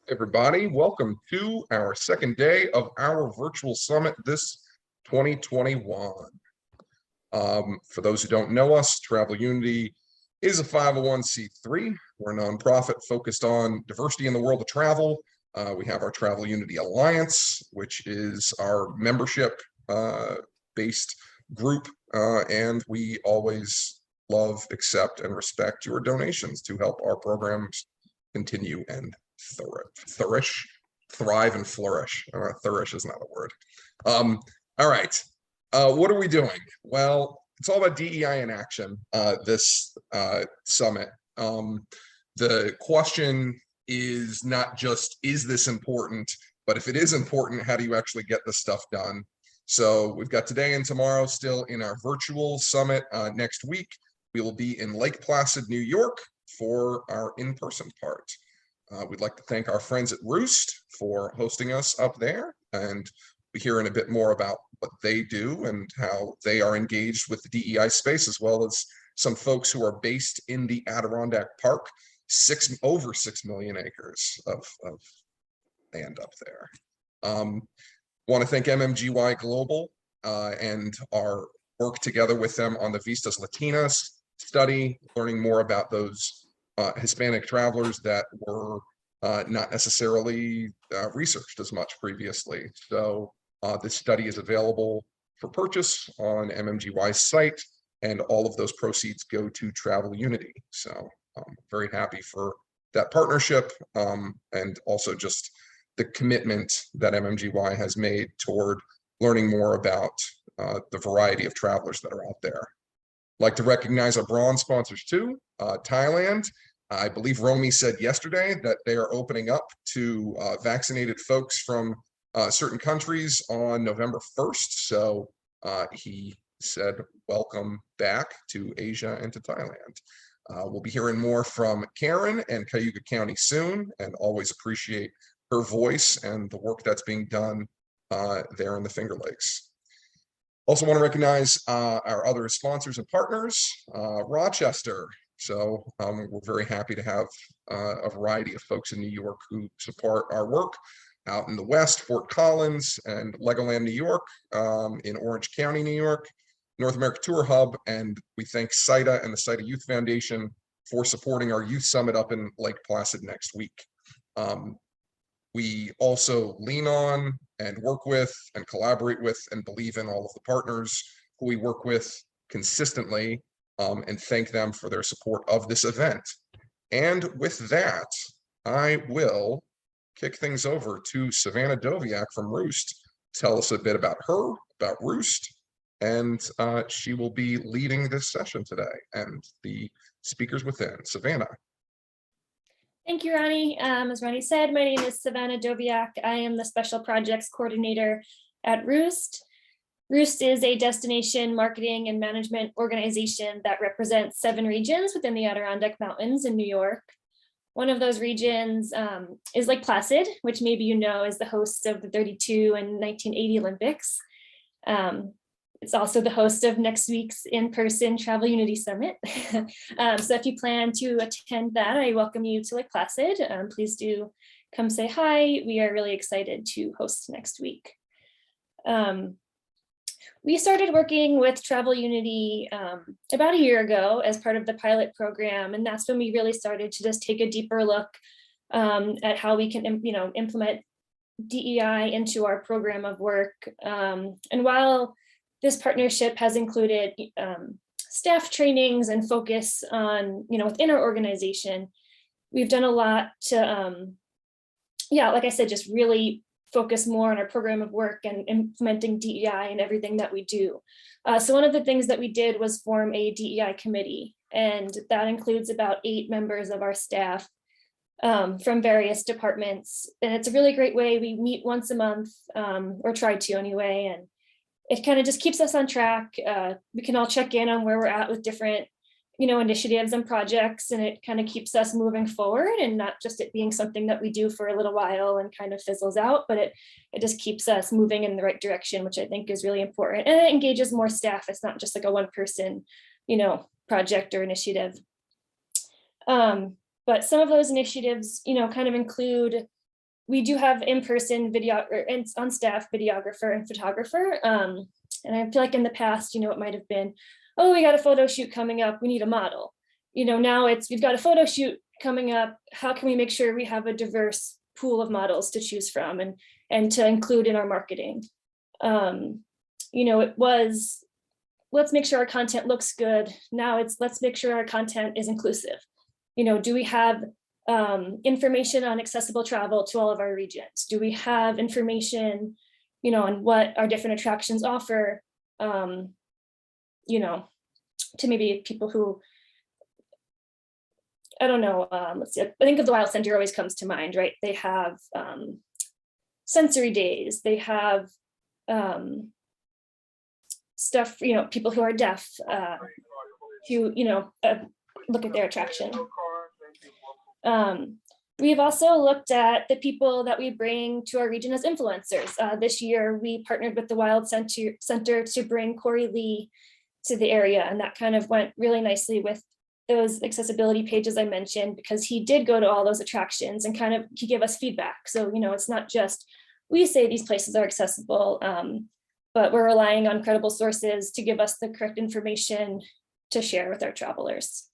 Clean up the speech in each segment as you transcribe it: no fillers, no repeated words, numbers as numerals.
Everybody, welcome to our second day of our virtual summit this 2021. For those who don't know us, Travel Unity is a 501c3. We're a nonprofit focused on diversity in the world of travel. We have our Travel Unity Alliance, which is our membership based group, and we always love, accept, and respect your donations to help our programs continue and thrive and flourish. Flourish is not a word. All right. What are we doing? Well, it's all about DEI in action, this summit. The question is not just, is this important? But if it is important, how do you actually get this stuff done? So we've got today and tomorrow still in our virtual summit. Next week, we will be in Lake Placid, New York for our in-person part. We'd like to thank our friends at ROOST for hosting us up there, and we're hearing a bit more about what they do and how they are engaged with the DEI space, as well as some folks who are based in the Adirondack Park, over 6 million acres of land up there. Want to thank MMGY Global and our work together with them on the Vistas Latinas study, learning more about those Hispanic travelers that were not necessarily researched as much previously. So this study is available for purchase on MMGY's site, and all of those proceeds go to Travel Unity. So I'm very happy for that partnership, and also just the commitment that MMGY has made toward learning more about the variety of travelers that are out there. I'd like to recognize our bronze sponsors too. Thailand, I believe Romy said yesterday that they are opening up to vaccinated folks from certain countries on November 1st. So he said, welcome back to Asia and to Thailand. We'll be hearing more from Karen and Cayuga County soon, and always appreciate her voice and the work that's being done there in the Finger Lakes. Also want to recognize our other sponsors and partners, Rochester. So we're very happy to have a variety of folks in New York who support our work. Out in the West, Fort Collins and Legoland, New York, in Orange County, New York, North America Tour Hub, and we thank CITA and the CITA Youth Foundation for supporting our youth summit up in Lake Placid next week. We also lean on and work with and collaborate with and believe in all of the partners who we work with consistently, and thank them for their support of this event. And with that, I will kick things over to Savannah Doviak from ROOST. Tell us a bit about her, about ROOST, and she will be leading this session today and the speakers within. Savannah. Thank you, Ronnie. As Ronnie said, my name is Savannah Doviak. I am the Special Projects Coordinator at ROOST. ROOST is a destination marketing and management organization that represents 7 regions within the Adirondack Mountains in New York. One of those regions is Lake Placid, which maybe you know is the host of the 32 and 1980 Olympics. It's also the host of next week's in-person Travel Unity Summit. So if you plan to attend that, I welcome you to Lake Placid. Please do come say hi. We are really excited to host next week. We started working with Travel Unity about a year ago as part of the pilot program, and that's when we really started to just take a deeper look at how we can, implement DEI into our program of work. And while this partnership has included staff trainings and focus on, within our organization, we've done a lot to, like I said, just really focus more on our program of work and implementing DEI in everything that we do. So one of the things that we did was form a DEI committee, and that includes about 8 members of our staff from various departments. And it's a really great way. We meet once a month, or try to anyway, and it kind of just keeps us on track. We can all check in on where we're at with different, initiatives and projects, and it kind of keeps us moving forward, and not just it being something that we do for a little while and kind of fizzles out, but it just keeps us moving in the right direction, which I think is really important. And it engages more staff. It's not just like a one person, project or initiative. But some of those initiatives, kind of include we do have in-person video or on staff videographer and photographer. And I feel like in the past, it might have been, oh, we got a photo shoot coming up, we need a model. Now we've got a photo shoot coming up. How can we make sure we have a diverse pool of models to choose from and to include in our marketing? It was, let's make sure our content looks good. Now it's, let's make sure our content is inclusive. Do we have information on accessible travel to all of our regions? Do we have information, on what our different attractions offer, to maybe people who, I don't know, let's see, I think of the Wild Center always comes to mind, right? They have sensory days, they have stuff, people who are deaf, who, look at their attraction. We've also looked at the people that we bring to our region as influencers. This year, we partnered with the Wild Center to bring Corey Lee to the area, and that kind of went really nicely with those accessibility pages I mentioned, because he did go to all those attractions and he gave us feedback. So, it's not just we say these places are accessible, but we're relying on credible sources to give us the correct information to share with our travelers.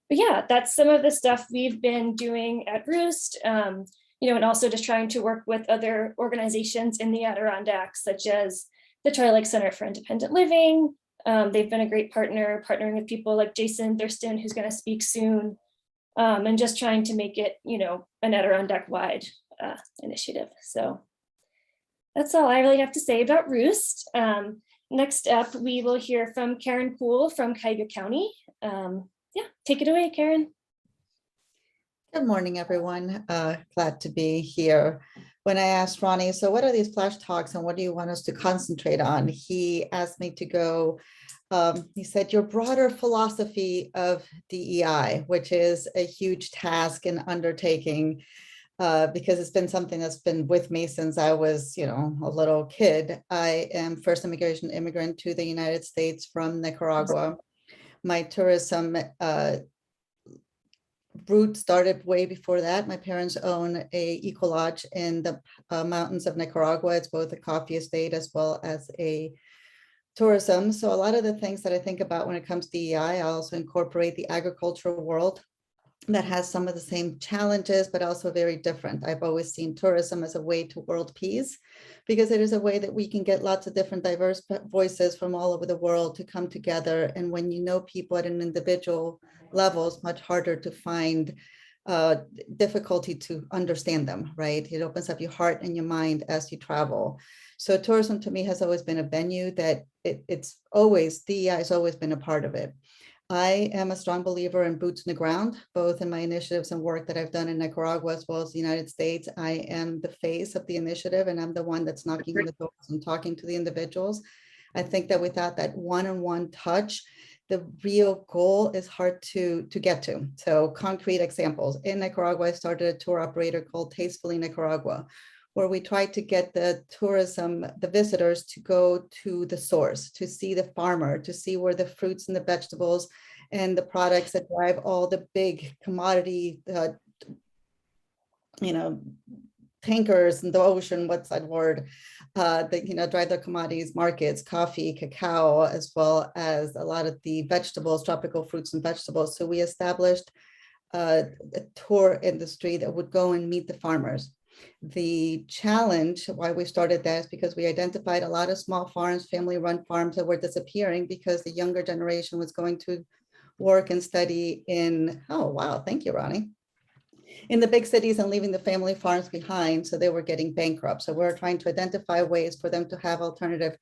But yeah, that's some of the stuff we've been doing at ROOST, and also just trying to work with other organizations in the Adirondacks, such as the Tri-Lake Center for Independent Living. They've been a great partner, partnering with people like Jason Thurston, who's going to speak soon, and just trying to make it, an Adirondack-wide initiative. So that's all I really have to say about ROOST. Next up, we will hear from Karen Kuhl from Cayuga County. Yeah, take it away, Karen. Good morning, everyone. Glad to be here. When I asked Ronnie, so what are these Flash Talks and what do you want us to concentrate on? He asked me to go, he said, your broader philosophy of DEI, which is a huge task and undertaking, because it's been something that's been with me since I was, a little kid. I am first immigration immigrant to the United States from Nicaragua. My tourism route started way before that. My parents own a eco lodge in the mountains of Nicaragua. It's both a coffee estate as well as a tourism. So a lot of the things that I think about when it comes to DEI, I also incorporate the agricultural world that has some of the same challenges, but also very different. I've always seen tourism as a way to world peace, because it is a way that we can get lots of different diverse voices from all over the world to come together. And when you know people at an individual level, it's much harder to find difficulty to understand them, right? It opens up your heart and your mind as you travel. So tourism to me has always been a venue that it's always, DEI has always been a part of it. I am a strong believer in boots in the ground, both in my initiatives and work that I've done in Nicaragua as well as the United States. I am the face of the initiative, and I'm the one that's knocking on the doors and talking to the individuals. I think that without that one-on-one touch, the real goal is hard to get to. So concrete examples. In Nicaragua, I started a tour operator called Tastefully Nicaragua, where we tried to get the tourism, the visitors to go to the source, to see the farmer, to see where the fruits and the vegetables and the products that drive all the big commodity, tankers in the ocean, what's that word, that, drive the commodities markets, coffee, cacao, as well as a lot of the vegetables, tropical fruits and vegetables. So we established a tour industry that would go and meet the farmers. The challenge why we started that is because we identified a lot of small farms, family-run farms that were disappearing because the younger generation was going to work and study in, oh, wow, thank you, Ronnie, in the big cities and leaving the family farms behind. So they were getting bankrupt. So we're trying to identify ways for them to have alternative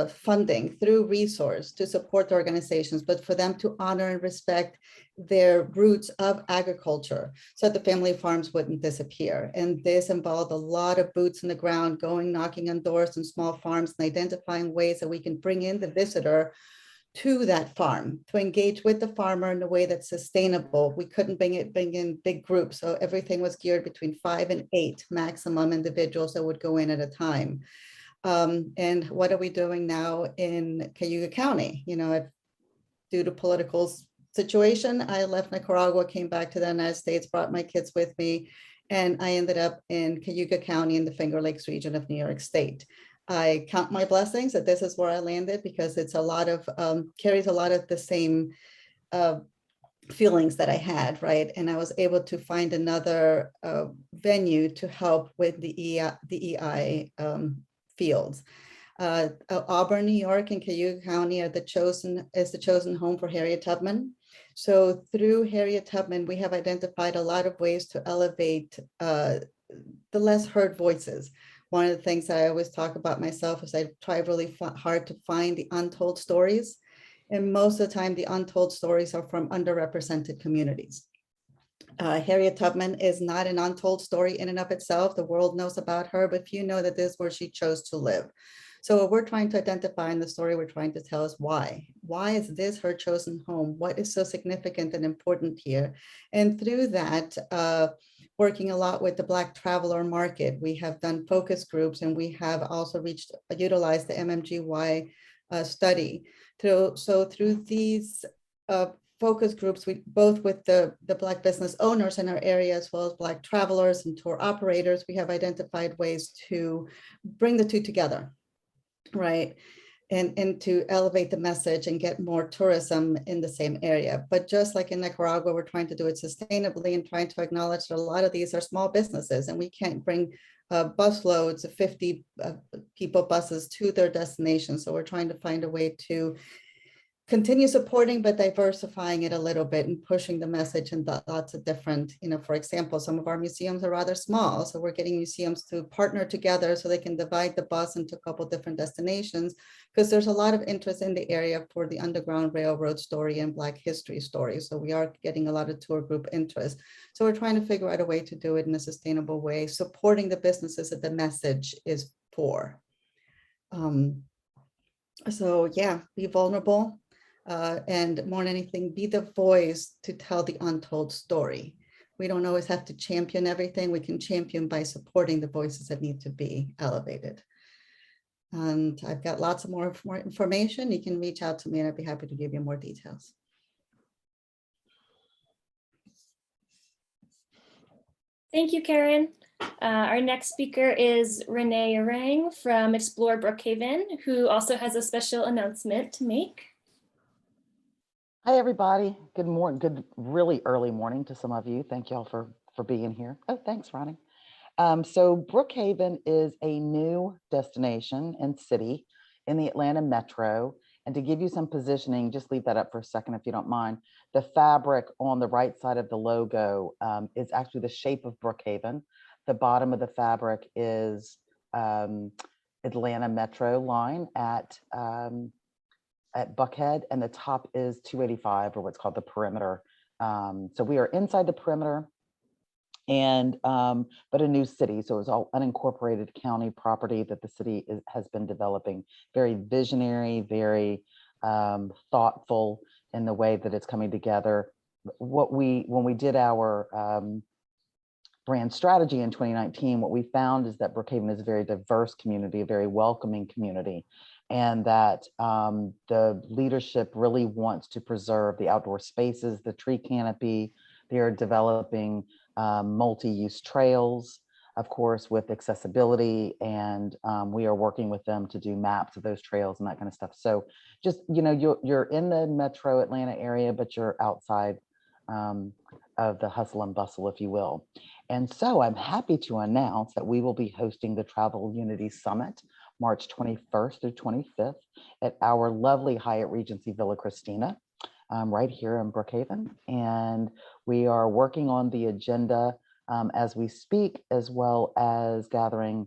funding through resource to support the organizations, but for them to honor and respect their roots of agriculture so that the family farms wouldn't disappear. And this involved a lot of boots in the ground, going, knocking on doors in small farms and identifying ways that we can bring in the visitor to that farm, to engage with the farmer in a way that's sustainable. We couldn't bring in big groups. So everything was geared between 5 and 8 maximum individuals that would go in at a time. And what are we doing now in Cayuga County? Due to political situation. I left Nicaragua, came back to the United States, brought my kids with me, and I ended up in Cayuga County in the Finger Lakes region of New York State. I count my blessings that this is where I landed because it's a lot of, carries a lot of the same feelings that I had, right? And I was able to find another venue to help with the DEI fields. Auburn, New York, and Cayuga County are the chosen home for Harriet Tubman. So through Harriet Tubman, we have identified a lot of ways to elevate the less heard voices. One of the things that I always talk about myself is I try really hard to find the untold stories. And most of the time, the untold stories are from underrepresented communities. Harriet Tubman is not an untold story in and of itself. The world knows about her, but few know that this is where she chose to live. So what we're trying to identify in the story we're trying to tell is why. Why is this her chosen home? What is so significant and important here? And through that, working a lot with the Black traveler market, we have done focus groups, and we have also utilized the MMGY study. So through these focus groups, we both with the Black business owners in our area, as well as Black travelers and tour operators, we have identified ways to bring the two together, right? And to elevate the message and get more tourism in the same area. But just like in Nicaragua, we're trying to do it sustainably and trying to acknowledge that a lot of these are small businesses, and we can't bring bus loads of 50 people buses to their destination. So we're trying to find a way to continue supporting, but diversifying it a little bit and pushing the message in lots of different, for example, some of our museums are rather small. So we're getting museums to partner together so they can divide the bus into a couple different destinations, because there's a lot of interest in the area for the Underground Railroad story and Black history story. So we are getting a lot of tour group interest. So we're trying to figure out a way to do it in a sustainable way, supporting the businesses that the message is for. So yeah, be vulnerable. And more than anything, be the voice to tell the untold story. We don't always have to champion everything. We can champion by supporting the voices that need to be elevated. And I've got lots of more information. You can reach out to me and I'd be happy to give you more details. Thank you, Karen. Our next speaker is Renee Areng from Explore Brookhaven, who also has a special announcement to make. Hi, everybody. Good morning. Good, really early morning to some of you. Thank y'all for being here. Oh, thanks, Ronnie. So Brookhaven is a new destination and city in the Atlanta metro. And to give you some positioning, just leave that up for a second, if you don't mind. The fabric on the right side of the logo is actually the shape of Brookhaven. The bottom of the fabric is Atlanta metro line at Buckhead, and the top is 285, or what's called the perimeter. So we are inside the perimeter, and but a new city. So it's all unincorporated county property that the city has been developing. Very visionary, very thoughtful in the way that it's coming together. When we did our brand strategy in 2019, what we found is that Brookhaven is a very diverse community, a very welcoming community, and that the leadership really wants to preserve the outdoor spaces, the tree canopy. They are developing multi-use trails, of course, with accessibility, and we are working with them to do maps of those trails and that kind of stuff. So just, you're in the metro Atlanta area, but you're outside of the hustle and bustle, if you will. And so I'm happy to announce that we will be hosting the Travel Unity Summit, March 21st through 25th at our lovely Hyatt Regency Villa Christina, right here in Brookhaven. And we are working on the agenda as we speak, as well as gathering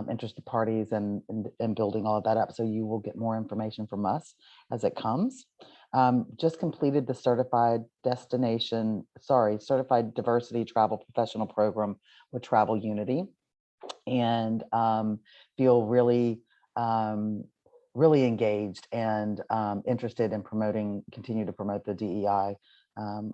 interested parties and building all of that up. So you will get more information from us as it comes. Just completed the certified diversity travel professional program with Travel Unity, and feel really engaged and interested in continue to promote the DEI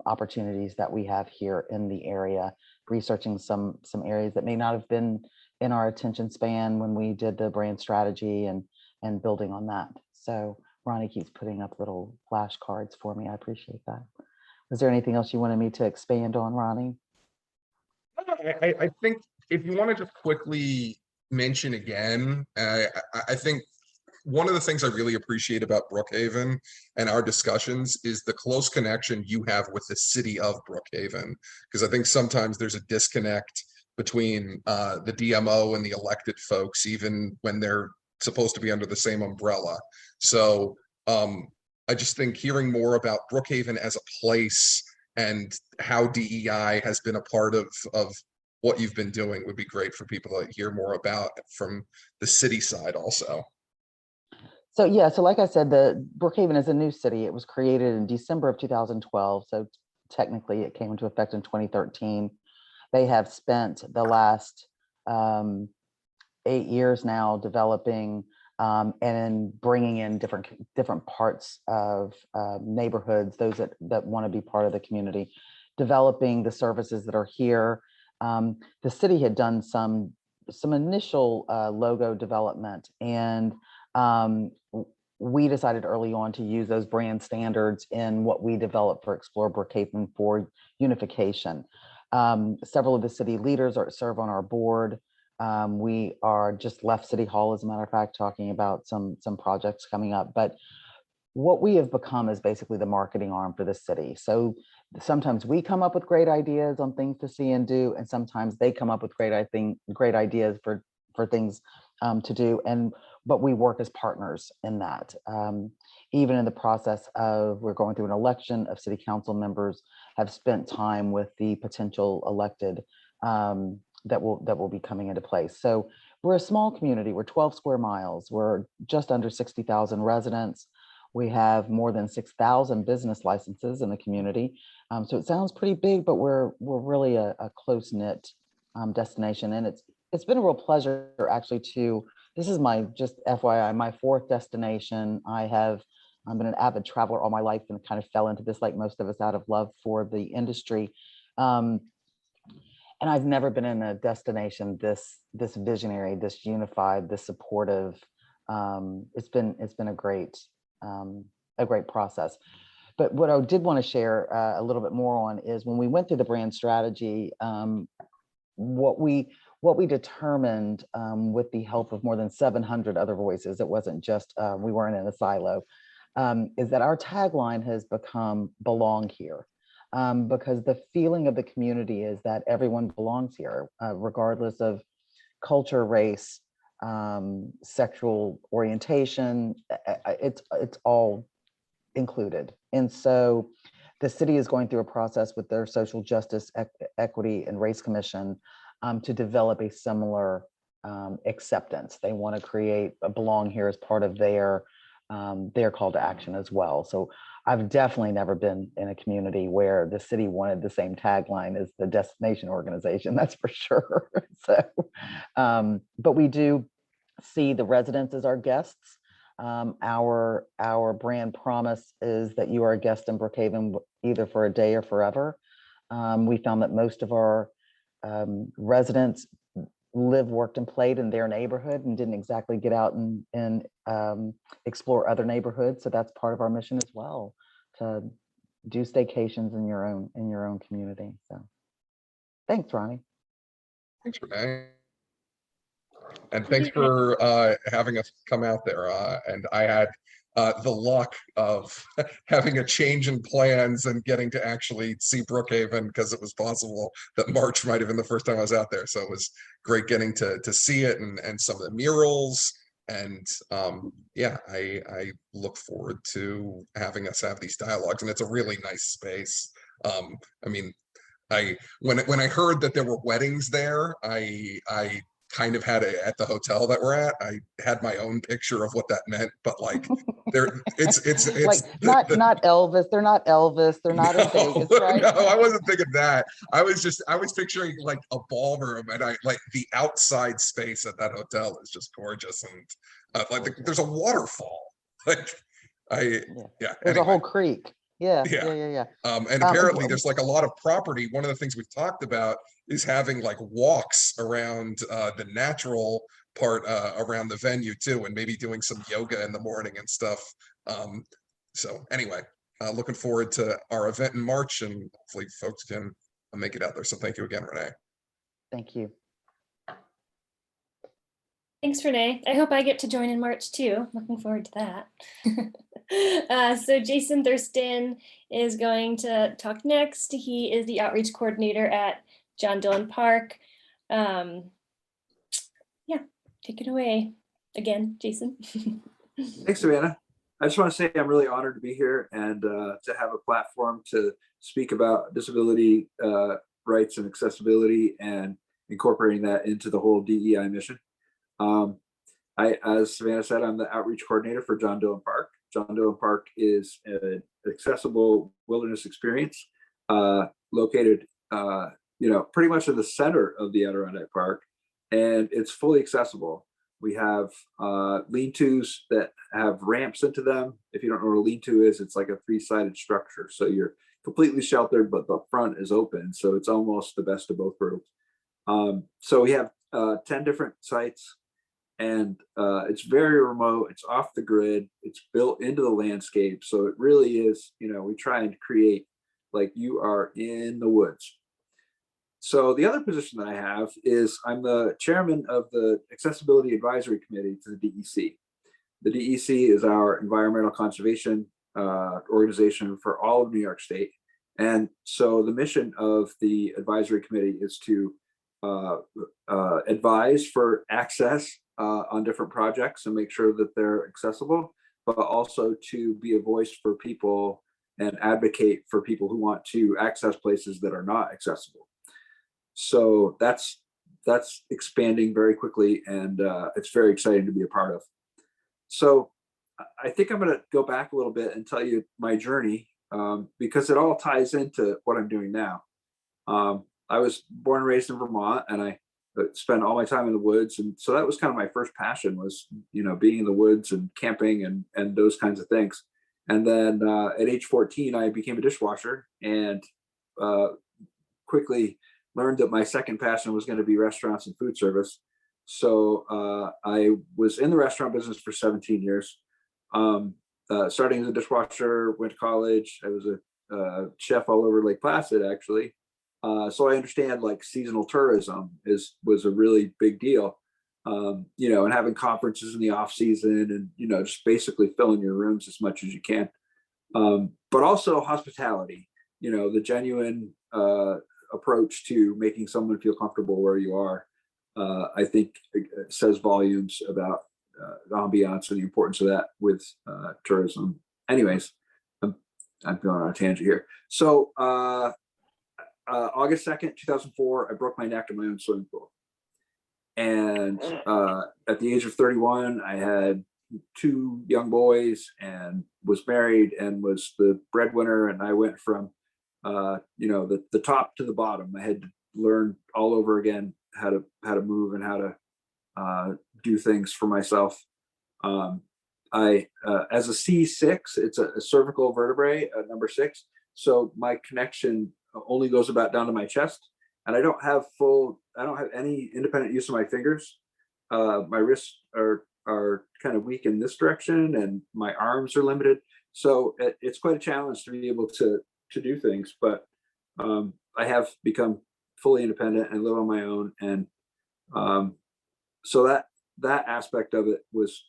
opportunities that we have here in the area, researching some areas that may not have been in our attention span when we did the brand strategy, and building on that. So Ronnie keeps putting up little flashcards for me. I appreciate that. Was there anything else you wanted me to expand on, Ronnie? I think if you want to just quickly mention again, I think one of the things I really appreciate about Brookhaven and our discussions is the close connection you have with the city of Brookhaven, because I think sometimes there's a disconnect between the DMO and the elected folks, even when they're supposed to be under the same umbrella. So I just think hearing more about Brookhaven as a place and how DEI has been a part of what you've been doing would be great for people to hear more about from the city side also. So yeah, so like I said, the Brookhaven is a new city. It was created in December of 2012. So technically it came into effect in 2013. They have spent the last 8 years now developing and bringing in different parts of neighborhoods, those that want to be part of the community, developing the services that are here. The city had done some initial logo development, and we decided early on to use those brand standards in what we developed for Explore Brookhaven for unification. Several of the city leaders serve on our board. We are just left City Hall, as a matter of fact, talking about some projects coming up. But what we have become is basically the marketing arm for the city. So sometimes we come up with great ideas on things to see and do, and sometimes they come up with great ideas for things to do. But we work as partners in that. Even in the process of, we're going through an election of city council members, have spent time with the potential elected that will be coming into place. So we're a small community. We're 12 square miles. We're just under 60,000 residents. We have more than 6,000 business licenses in the community. So it sounds pretty big, but we're really a close-knit destination. And it's been a real pleasure actually this is just FYI, my 4th destination. I've been an avid traveler all my life and kind of fell into this, like most of us, out of love for the industry. And I've never been in a destination this visionary, this unified, this supportive. It's been a great process. But what I did want to share a little bit more on is when we went through the brand strategy, what we determined with the help of more than 700 other voices, it wasn't just, we weren't in a silo, is that our tagline has become "Belong Here." Because the feeling of the community is that everyone belongs here, regardless of culture, race, sexual orientation. It's all included. And so the city is going through a process with their Social Justice, Equity, and Race Commission to develop a similar acceptance. They want to create a "Belong Here" as part of their call to action as well. So I've definitely never been in a community where the city wanted the same tagline as the destination organization, that's for sure. So, but we do see the residents as our guests. Our brand promise is that you are a guest in Brookhaven either for a day or forever. We found that most of our residents lived, worked, and played in their neighborhood and didn't exactly get out and explore other neighborhoods. So that's part of our mission as well, to do staycations in your own community. So thanks, Ronnie. Thanks, Renee. And thanks for having us come out there. And I had the luck of having a change in plans and getting to actually see Brookhaven, because it was possible that March might have been the first time I was out there. So it was great getting to see it and some of the murals. And yeah, I look forward to having us have these dialogues. And it's a really nice space. I mean, when I heard that there were weddings there, I kind of had at the hotel that we're at, I had my own picture of what that meant, but like it's like not Elvis. They're not Elvis. They're not in Vegas, right? No, I wasn't thinking that. I was picturing like a ballroom, and I like the outside space at that hotel is just gorgeous, and like there's a waterfall. Like yeah. There's anyway. a whole creek. Yeah. And apparently there's like a lot of property. One of the things we've talked about is having like walks around the natural part around the venue too, and maybe doing some yoga in the morning and stuff. So anyway, looking forward to our event in March, and hopefully folks can make it out there. So thank you again, Renee. Thank you. Thanks, Renee. I hope I get to join in March too. Looking forward to that. So Jason Thurston is going to talk next. He is the outreach coordinator at John Dillon Park. Yeah, take it away again, Jason. Thanks, Savannah. I just want to say I'm really honored to be here and to have a platform to speak about disability rights and accessibility and incorporating that into the whole DEI mission. As Savannah said, I'm the outreach coordinator for John Dillon Park. John Dillon Park is an accessible wilderness experience located, pretty much in the center of the Adirondack Park, and it's fully accessible. We have lean-tos that have ramps into them. If you don't know what a lean-to is, it's like a three-sided structure. So you're completely sheltered, but the front is open. So it's almost the best of both worlds. So we have 10 different sites, and it's very remote. It's off the grid. It's built into the landscape. So it really is, we try and create like you are in the woods. So the other position that I have is I'm the chairman of the Accessibility Advisory Committee to the DEC. The DEC is our environmental conservation organization for all of New York State. And so the mission of the advisory committee is to advise for access on different projects and make sure that they're accessible, but also to be a voice for people and advocate for people who want to access places that are not accessible. So that's expanding very quickly, and it's very exciting to be a part of. So I think I'm going to go back a little bit and tell you my journey because it all ties into what I'm doing now. I was born and raised in Vermont, and I spent all my time in the woods, and so that was kind of my first passion was being in the woods and camping and those kinds of things. And then at age 14, I became a dishwasher and quickly learned that my second passion was going to be restaurants and food service. So I was in the restaurant business for 17 years. Starting as a dishwasher, went to college. I was a chef all over Lake Placid, actually. So I understand like seasonal tourism was a really big deal. And having conferences in the off season and, just basically filling your rooms as much as you can. But also hospitality, the genuine approach to making someone feel comfortable where you are, I think says volumes about the ambiance and the importance of that with tourism. Anyways, I'm going on a tangent here. So August 2nd, 2004, I broke my neck in my own swimming pool. And at the age of 31, I had 2 young boys and was married and was the breadwinner. And I went from the top to the bottom. I had to learn all over again how to move and how to do things for myself. I as a C6, it's a cervical vertebrae, number 6. So my connection only goes about down to my chest, and I don't have any independent use of my fingers. My wrists are kind of weak in this direction, and my arms are limited. So it's quite a challenge to be able to do things, but I have become fully independent and live on my own. And so that aspect of it was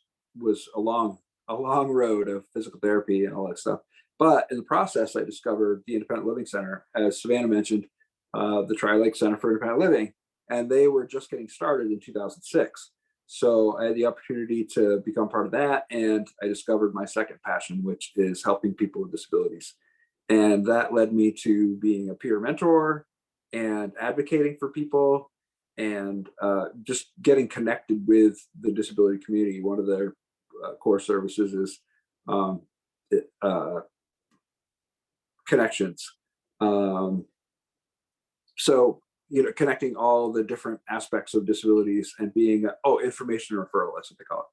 a long road of physical therapy and all that stuff. But in the process, I discovered the Independent Living Center, as Savannah mentioned, the Tri-Lake Center for Independent Living, and they were just getting started in 2006. So I had the opportunity to become part of that, and I discovered my second passion, which is helping people with disabilities. And that led me to being a peer mentor and advocating for people and just getting connected with the disability community. One of their core services is connections. So, connecting all the different aspects of disabilities and being, information referral, that's what they call it.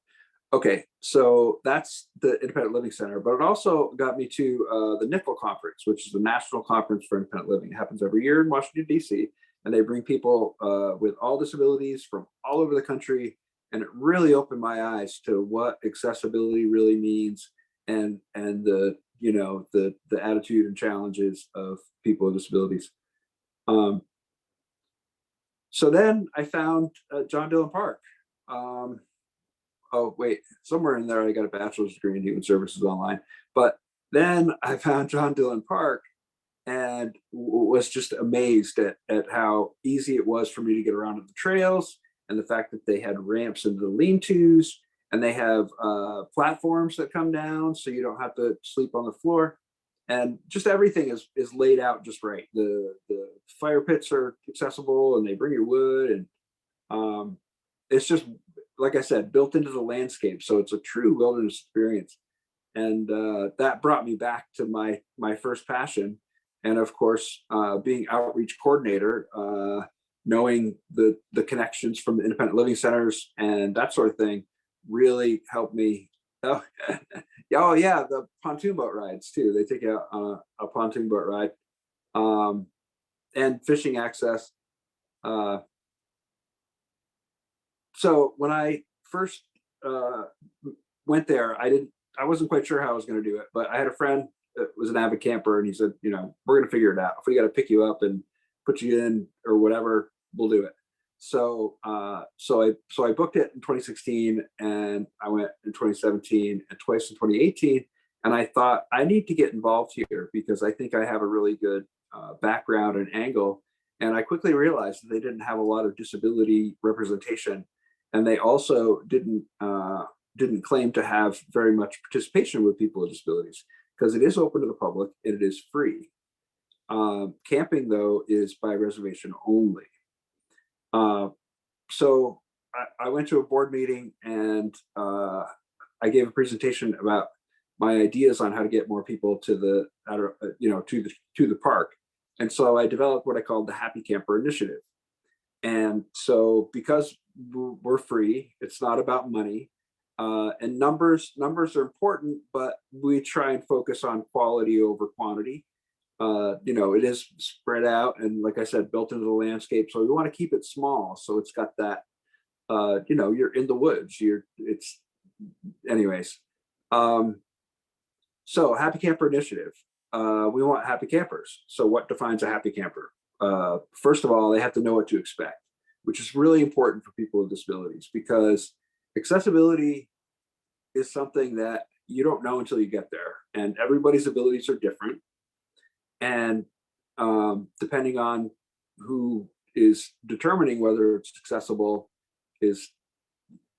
Okay, so that's the Independent Living Center, but it also got me to the NICL conference, which is the National Conference for Independent Living. It happens every year in Washington, D.C., and they bring people with all disabilities from all over the country. And it really opened my eyes to what accessibility really means and the the attitude and challenges of people with disabilities. So then I found John Dillon Park. Oh wait, somewhere in there I got a bachelor's degree in human services online. But then I found John Dillon Park and was just amazed at how easy it was for me to get around on the trails, and the fact that they had ramps into the lean-tos, and they have platforms that come down so you don't have to sleep on the floor. And just everything is laid out just right. The fire pits are accessible, and they bring your wood, and it's just, like I said, built into the landscape. So it's a true wilderness experience. And that brought me back to my first passion. And of course, being outreach coordinator, knowing the connections from the independent living centers and that sort of thing really helped me. Oh, oh yeah, the pontoon boat rides too. They take you out on a pontoon boat ride, and fishing access. So when I first went there, I wasn't quite sure how I was going to do it, but I had a friend that was an avid camper, and he said, we're going to figure it out. If we got to pick you up and put you in or whatever, we'll do it. So so I booked it in 2016, and I went in 2017 and twice in 2018. And I thought, I need to get involved here because I think I have a really good background and angle. And I quickly realized that they didn't have a lot of disability representation, and they also didn't claim to have very much participation with people with disabilities, because it is open to the public and it is free. Camping, though, is by reservation only. So I went to a board meeting, and I gave a presentation about my ideas on how to get more people to the park. And so I developed what I called the Happy Camper Initiative. And so because we're free, it's not about money, and numbers are important, but we try and focus on quality over quantity. It is spread out, and like I said, built into the landscape. So we want to keep it small. So it's got that, you're in the woods. Anyways. So Happy Camper Initiative. We want happy campers. So what defines a happy camper? First of all, they have to know what to expect, which is really important for people with disabilities, because accessibility is something that you don't know until you get there, and everybody's abilities are different. And depending on who is determining whether it's accessible is,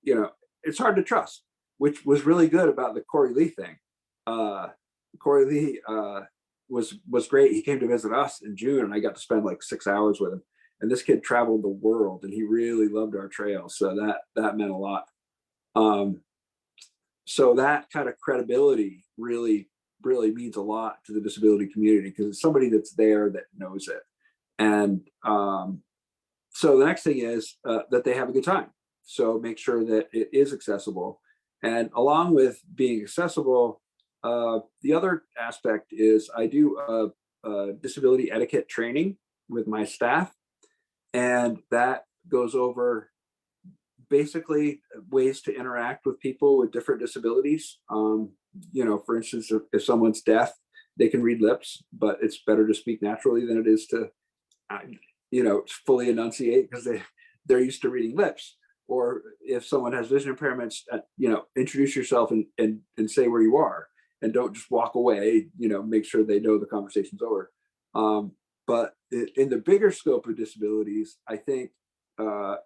it's hard to trust, which was really good about the Corey Lee thing. Corey Lee was great. He came to visit us in June, and I got to spend like 6 hours with him. And this kid traveled the world, and he really loved our trail. So that meant a lot. So that kind of credibility really means a lot to the disability community, because it's somebody that's there that knows it. And so the next thing is that they have a good time. So make sure that it is accessible. And along with being accessible, the other aspect is I do a disability etiquette training with my staff. And that goes over basically ways to interact with people with different disabilities. For instance, if someone's deaf, they can read lips, but it's better to speak naturally than it is to, fully enunciate, because they're used to reading lips. Or if someone has vision impairments, introduce yourself and say where you are, and don't just walk away. Make sure they know the conversation's over. But in the bigger scope of disabilities, I think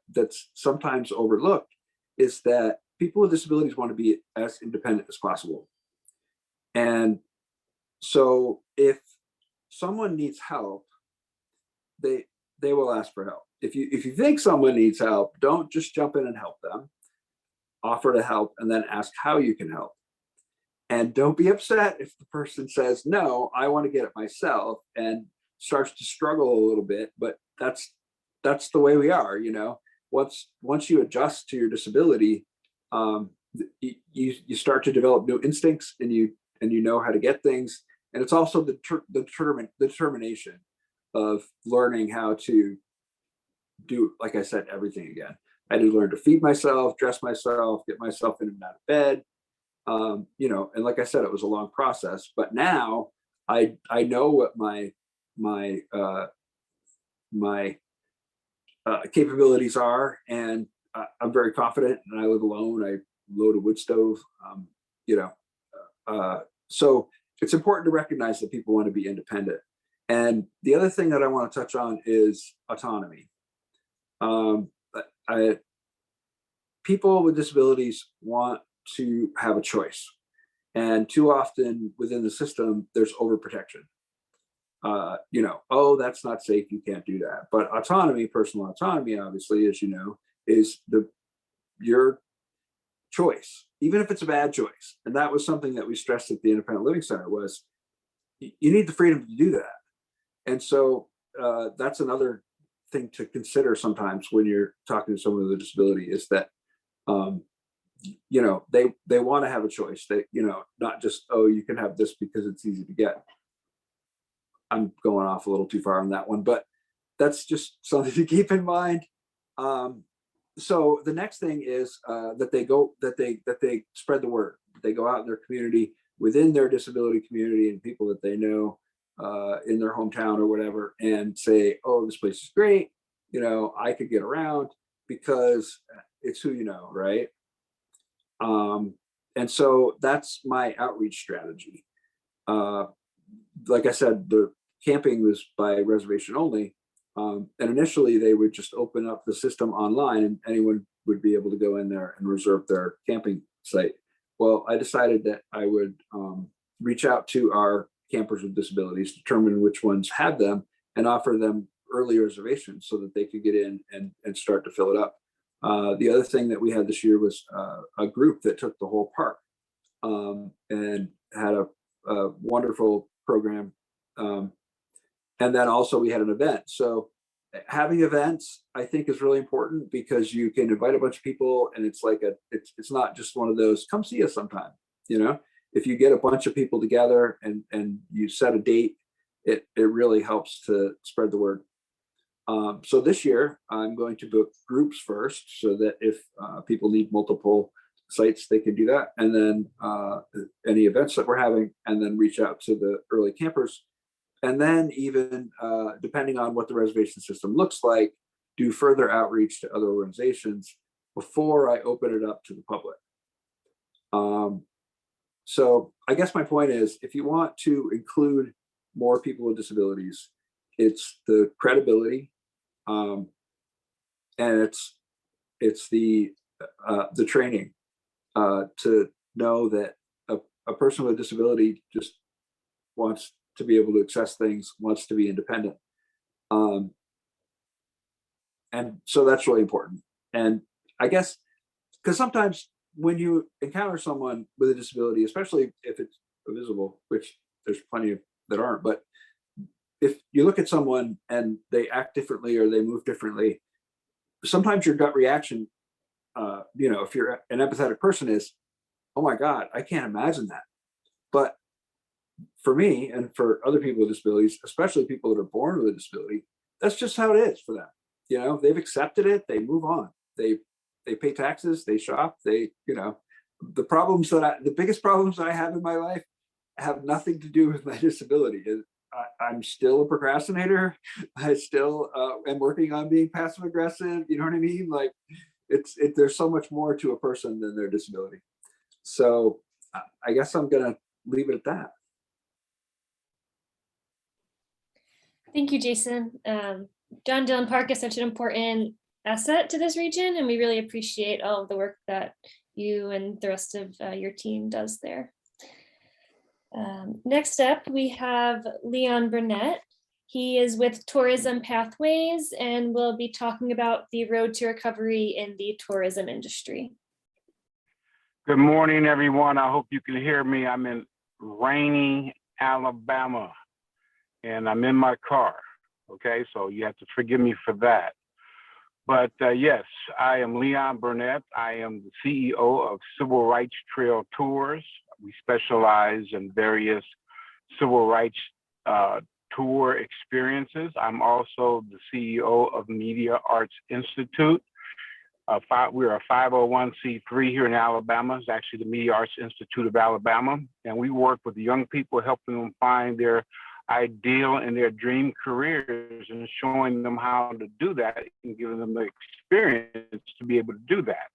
that's sometimes overlooked is that people with disabilities want to be as independent as possible. And so if someone needs help, they will ask for help. If you think someone needs help, don't just jump in and help them. Offer to help, and then ask how you can help. And don't be upset if the person says, no, I want to get it myself, and starts to struggle a little bit. But that's the way we are. Once you adjust to your disability, you start to develop new instincts, and you know how to get things. And it's also the determination of learning how to do, like I said, everything again. I had to learn to feed myself, dress myself, get myself in and out of bed. You know, and like I said, it was a long process, but now I know what my capabilities are, and I'm very confident, and I live alone. I load a wood stove, you know, so it's important to recognize that people want to be independent. And the other thing that I want to touch on is autonomy. People with disabilities want to have a choice, and too often within the system, there's overprotection. You know, oh, that's not safe, you can't do that. But autonomy, personal autonomy, obviously, as you know, is your choice, even if it's a bad choice. And that was something that we stressed at the Independent Living Center, was you need the freedom to do that. And so that's another thing to consider sometimes when you're talking to someone with a disability, is that you know, they want to have a choice. They, you know, not just, oh, you can have this because it's easy to get. I'm going off a little too far on that one, but that's just something to keep in mind. So the next thing is that they spread the word. They go out in their community, within their disability community, and people that they know in their hometown or whatever, and say, oh, this place is great. You know, I could get around because it's who you know, right? And so that's my outreach strategy. Like I said, the camping was by reservation only. And initially they would just open up the system online and anyone would be able to go in there and reserve their camping site. Well, I decided that I would reach out to our campers with disabilities, determine which ones had them, and offer them early reservations so that they could get in and start to fill it up. The other thing that we had this year was a group that took the whole park and had a wonderful program. And then also we had an event. So having events, I think, is really important, because you can invite a bunch of people, and it's like it's not just one of those, come see us sometime. You know, if you get a bunch of people together and you set a date, it really helps to spread the word. So this year I'm going to book groups first, so that if people need multiple sites, they can do that. And then any events that we're having, and then reach out to the early campers. And then even depending on what the reservation system looks like, do further outreach to other organizations before I open it up to the public. So I guess my point is, if you want to include more people with disabilities, it's the credibility, and it's the training to know that a person with a disability just wants to be able to access things, wants to be independent. And so that's really important. And I guess, because sometimes when you encounter someone with a disability, especially if it's visible, which there's plenty of that aren't, but if you look at someone and they act differently or they move differently, sometimes your gut reaction, you know, if you're an empathetic person, is, oh my God, I can't imagine that. But for me and for other people with disabilities, especially people that are born with a disability, that's just how it is for them. You know, they've accepted it, they move on, they pay taxes, they shop, they, you know, the biggest problems that I have in my life have nothing to do with my disability. I'm still a procrastinator. I still am working on being passive aggressive. You know what I mean? Like there's so much more to a person than their disability. So I guess I'm going to leave it at that. Thank you, Jason. John Dillon Park is such an important asset to this region, and we really appreciate all of the work that you and the rest of your team does there. Next up, we have Leon Burnette. He is with Tourism Pathways and will be talking about the road to recovery in the tourism industry. Good morning, everyone. I hope you can hear me. I'm in rainy Alabama, and I'm in my car. Okay, so you have to forgive me for that. But yes, I am Leon Burnette. I am the CEO of Civil Rights Trail Tours. We specialize in various civil rights tour experiences. I'm also the CEO of Media Arts Institute. We're a 501c3 here in Alabama. It's actually the Media Arts Institute of Alabama. And we work with young people, helping them find their ideal and their dream careers and showing them how to do that and giving them the experience to be able to do that.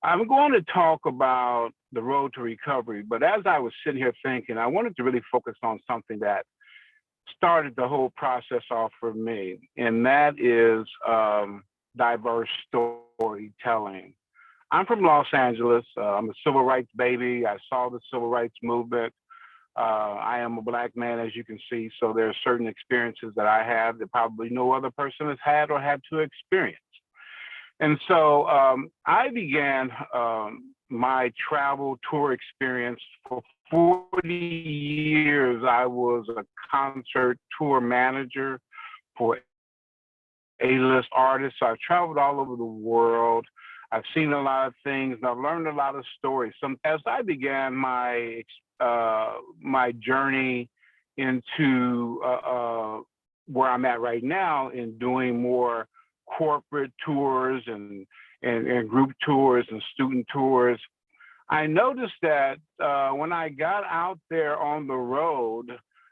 I'm going to talk about the road to recovery, but as I was sitting here thinking, I wanted to really focus on something that started the whole process off for me, and that is diverse storytelling. I'm from Los Angeles. I'm a civil rights baby. I saw the civil rights movement. I am a Black man, as you can see, so there are certain experiences that I have that probably no other person has had or had to experience. And so I began my travel tour experience. For 40 years. I was a concert tour manager for A-list artists. So I've traveled all over the world. I've seen a lot of things, and I've learned a lot of stories. As I began my journey into where I'm at right now in doing more corporate tours and group tours and student tours, I noticed that when I got out there on the road,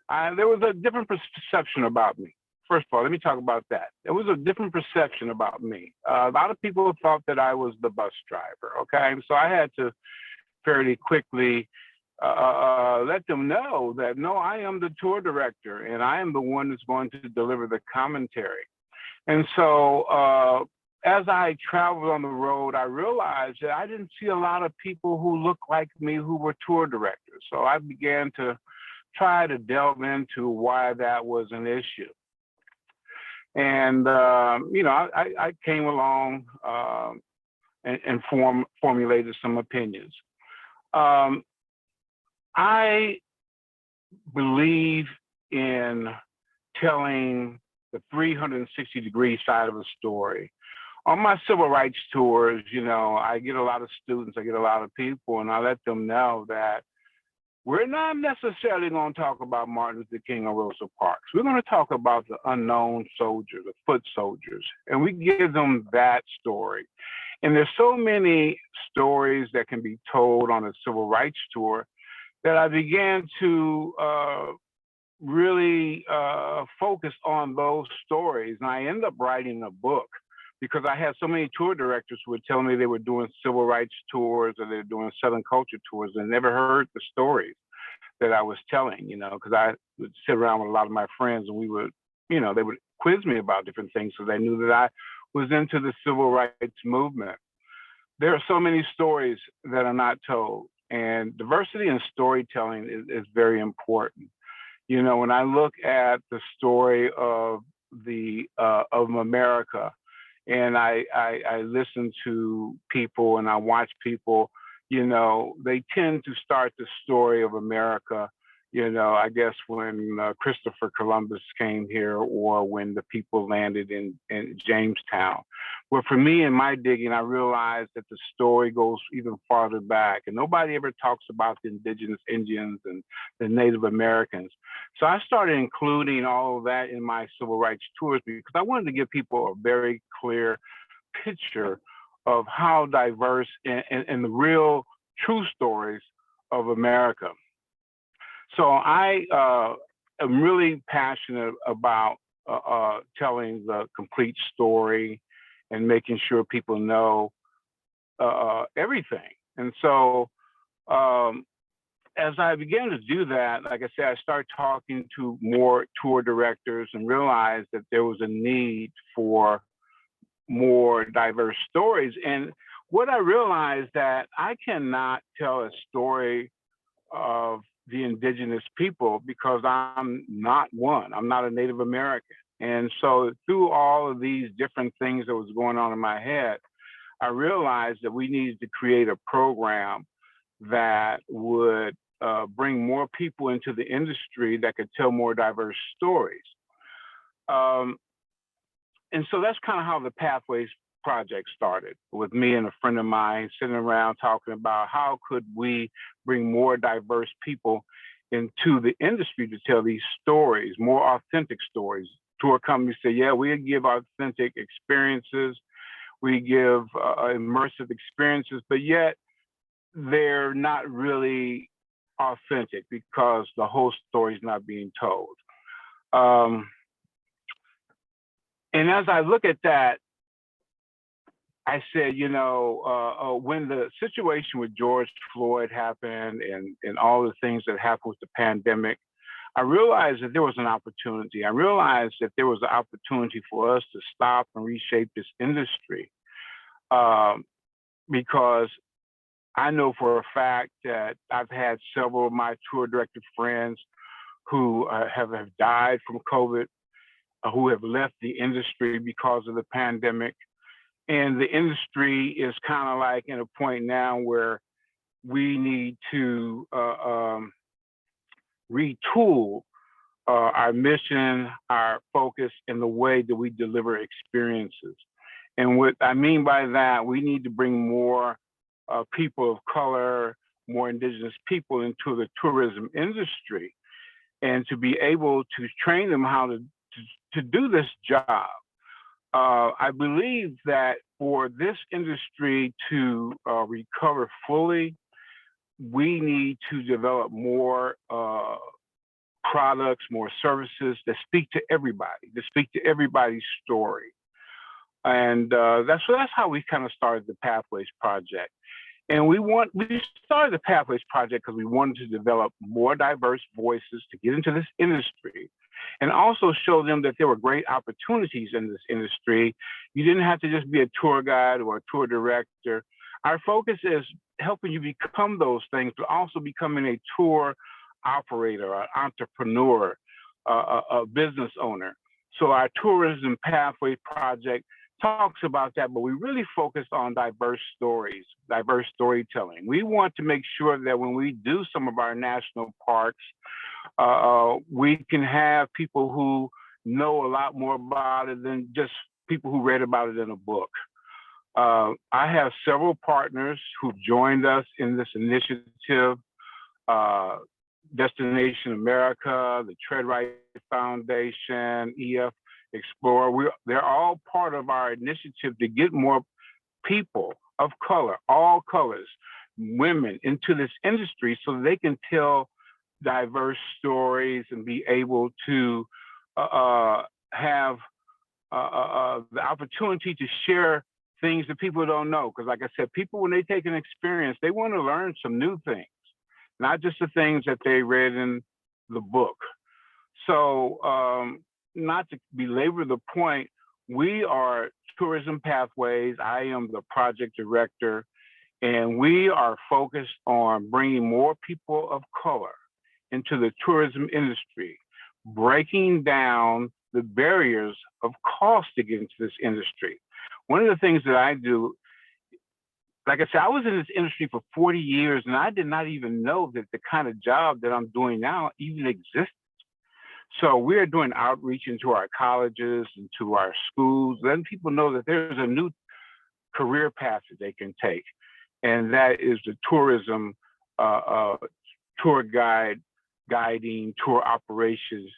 there was a different perception about me. First of all, let me talk about that. There was a different perception about me. A lot of people thought that I was the bus driver, okay? So I had to fairly quickly let them know that, no, I am the tour director, and I am the one that's going to deliver the commentary. And so as I traveled on the road, I realized that I didn't see a lot of people who looked like me who were tour directors. So I began to try to delve into why that was an issue. And, you know, I came along and formulated some opinions. I believe in telling the 360-degree side of a story. On my civil rights tours, you know, I get a lot of students, I get a lot of people, and I let them know that we're not necessarily going to talk about Martin Luther King or Rosa Parks. We're going to talk about the unknown soldier, the foot soldiers, and we give them that story. And there's so many stories that can be told on a civil rights tour that I began to really focus on those stories. And I ended up writing a book because I had so many tour directors who would tell me they were doing civil rights tours or they were doing Southern culture tours and never heard the stories that I was telling, you know, because I would sit around with a lot of my friends and we would, you know, they would quiz me about different things so they knew that I was into the civil rights movement. There are so many stories that are not told, and diversity in storytelling is very important. You know, when I look at the story of America, and I listen to people and I watch people, you know, they tend to start the story of America, you know, I guess when Christopher Columbus came here or when the people landed in Jamestown. Well, for me in my digging, I realized that the story goes even farther back, and nobody ever talks about the indigenous Indians and the Native Americans. So I started including all of that in my civil rights tours because I wanted to give people a very clear picture of how diverse and the real true stories of America. So I am really passionate about telling the complete story and making sure people know everything. And so as I began to do that, like I said, I started talking to more tour directors and realized that there was a need for more diverse stories. And what I realized that I cannot tell a story of the indigenous people because I'm not one. I'm not a Native American. And so through all of these different things that was going on in my head, I realized that we needed to create a program that would bring more people into the industry that could tell more diverse stories. And so that's kind of how the Pathways project started, with me and a friend of mine sitting around talking about how could we bring more diverse people into the industry to tell these stories, more authentic stories. Tour companies say, yeah, we'll give authentic experiences. We give immersive experiences, but yet they're not really authentic because the whole story is not being told. And as I look at that, I said, you know, when the situation with George Floyd happened and all the things that happened with the pandemic, I realized that there was an opportunity. I realized that there was an opportunity for us to stop and reshape this industry, because I know for a fact that I've had several of my tour director friends who have died from COVID, who have left the industry because of the pandemic. And the industry is kind of like in a point now where we need to retool our mission, our focus, and the way that we deliver experiences. And what I mean by that, we need to bring more people of color, more indigenous people into the tourism industry, and to be able to train them how to do this job. I believe that for this industry to recover fully, we need to develop more products, more services that speak to everybody, that speak to everybody's story. And that's how we kind of started the Pathways Project. And we started the Pathways Project because we wanted to develop more diverse voices to get into this industry, and also show them that there were great opportunities in this industry. You didn't have to just be a tour guide or a tour director. Our focus is helping you become those things, but also becoming a tour operator, an entrepreneur, a business owner. So our Tourism Pathway Project talks about that, but we really focus on diverse stories, diverse storytelling. We want to make sure that when we do some of our national parks, we can have people who know a lot more about it than just people who read about it in a book. I have several partners who've joined us in this initiative, Destination America, the Tread Right Foundation, EF Explore. They're all part of our initiative to get more people of color, all colors, women into this industry so they can tell diverse stories and be able to have the opportunity to share things that people don't know. Because like I said, people, when they take an experience, they want to learn some new things, not just the things that they read in the book. So not to belabor the point, we are Tourism Pathways. I am the project director, and we are focused on bringing more people of color into the tourism industry, breaking down the barriers of cost to get into this industry. One of the things that I do, like I said, I was in this industry for 40 years, and I did not even know that the kind of job that I'm doing now even existed. So we're doing outreach into our colleges and to our schools, letting people know that there's a new career path that they can take. And that is the tourism tour guiding, tour operations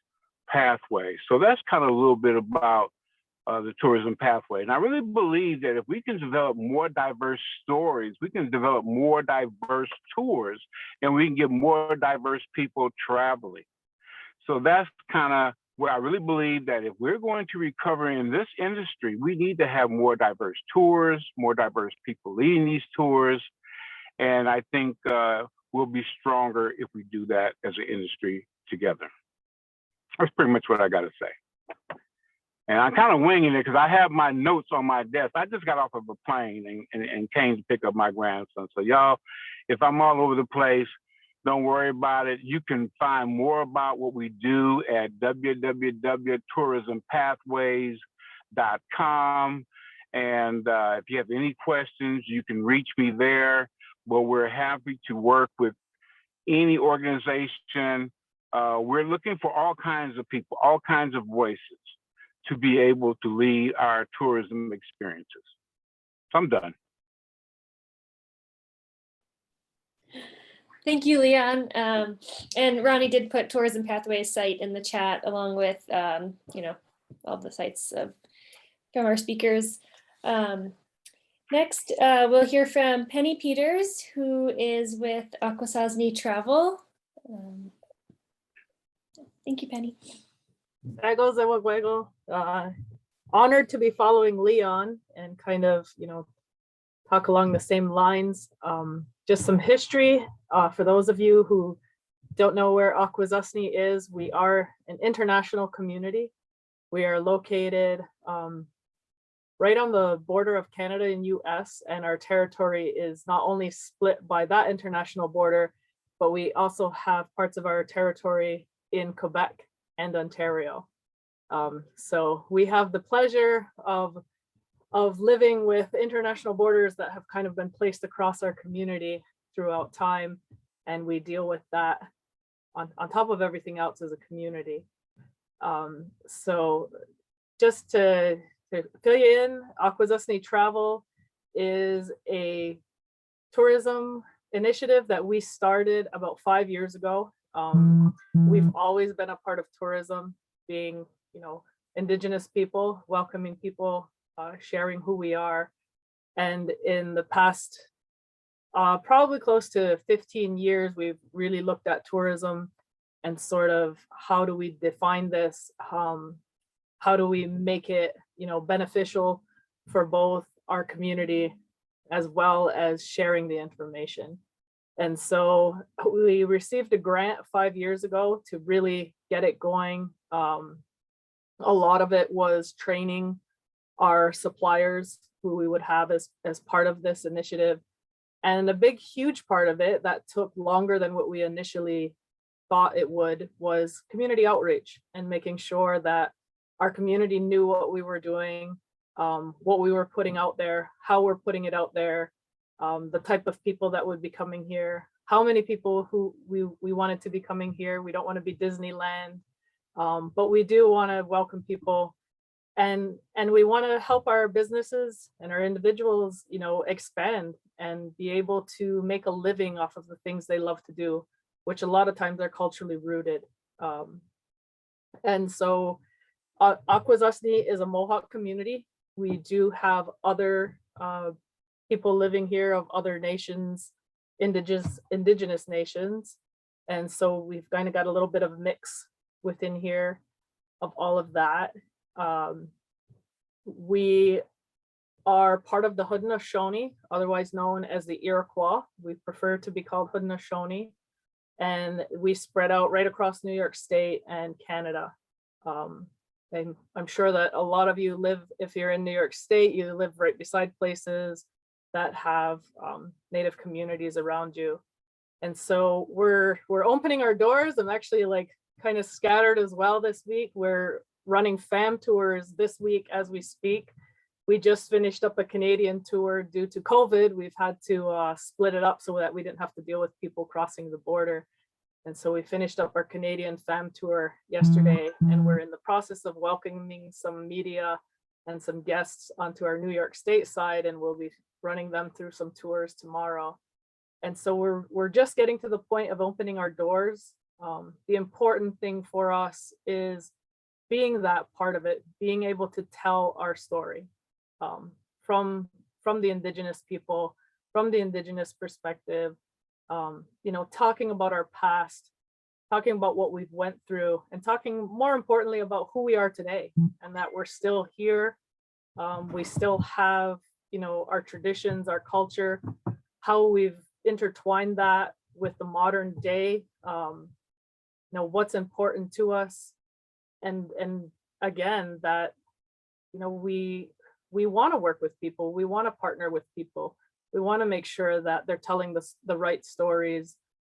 pathway. So that's kind of a little bit about the tourism pathway. And I really believe that if we can develop more diverse stories, we can develop more diverse tours, and we can get more diverse people traveling. So that's kind of where I really believe that if we're going to recover in this industry, we need to have more diverse tours, more diverse people leading these tours. And I think we'll be stronger if we do that as an industry together. That's pretty much what I got to say. And I'm kind of winging it because I have my notes on my desk. I just got off of a plane and came to pick up my grandson. So y'all, if I'm all over the place, don't worry about it. You can find more about what we do at www.tourismpathways.com. And if you have any questions, you can reach me there. But we're happy to work with any organization. We're looking for all kinds of people, all kinds of voices to be able to lead our tourism experiences. So I'm done. Thank you, Leon. And Ronnie did put Tourism Pathways site in the chat along with, all the sites from our speakers. Next, we'll hear from Penny Peters, who is with Akwesasne Travel. Thank you, Penny. Honored to be following Leon and kind of, talk along the same lines. Just some history for those of you who don't know where Akwesasne is. We are an international community. We are located right on the border of Canada and US, and our territory is not only split by that international border, but we also have parts of our territory in Quebec and Ontario. So we have the pleasure of living with international borders that have kind of been placed across our community throughout time, and we deal with that on top of everything else as a community. So just to fill you in, Akwesasne Travel is a tourism initiative that we started about 5 years ago. We've always been a part of tourism, being, Indigenous people, welcoming people, sharing who we are. And in the past, probably close to 15 years, we've really looked at tourism and sort of how do we define this? How do we make it, beneficial for both our community as well as sharing the information? And so we received a grant 5 years ago to really get it going. A lot of it was training our suppliers who we would have as part of this initiative. And a big, huge part of it that took longer than what we initially thought it would was community outreach and making sure that our community knew what we were doing, what we were putting out there, how we're putting it out there, the type of people that would be coming here, how many people who we wanted to be coming here. We don't want to be Disneyland, but we do want to welcome people, and we want to help our businesses and our individuals, expand and be able to make a living off of the things they love to do, which a lot of times are culturally rooted. And so Akwesasne is a Mohawk community. We do have other people living here of other nations, indigenous nations. And so we've kind of got a little bit of a mix within here of all of that. We are part of the Haudenosaunee, otherwise known as the Iroquois. We prefer to be called Haudenosaunee. And we spread out right across New York State and Canada. And I'm sure that a lot of you live, if you're in New York State, you live right beside places that have Native communities around you. And so we're opening our doors. I'm actually kind of scattered as well this week. We're running fam tours this week as we speak. We just finished up a Canadian tour due to COVID. We've had to split it up so that we didn't have to deal with people crossing the border. And so we finished up our Canadian fam tour yesterday, and we're in the process of welcoming some media and some guests onto our New York State side, and we'll be running them through some tours tomorrow. And so we're just getting to the point of opening our doors. The important thing for us is being that part of it, being able to tell our story from the Indigenous people, from the Indigenous perspective, talking about our past, talking about what we've went through, and talking more importantly about who we are today, and that we're still here. We still have, our traditions, our culture, how we've intertwined that with the modern day, what's important to us. And again, that, we want to work with people, we want to partner with people. We want to make sure that they're telling the right stories,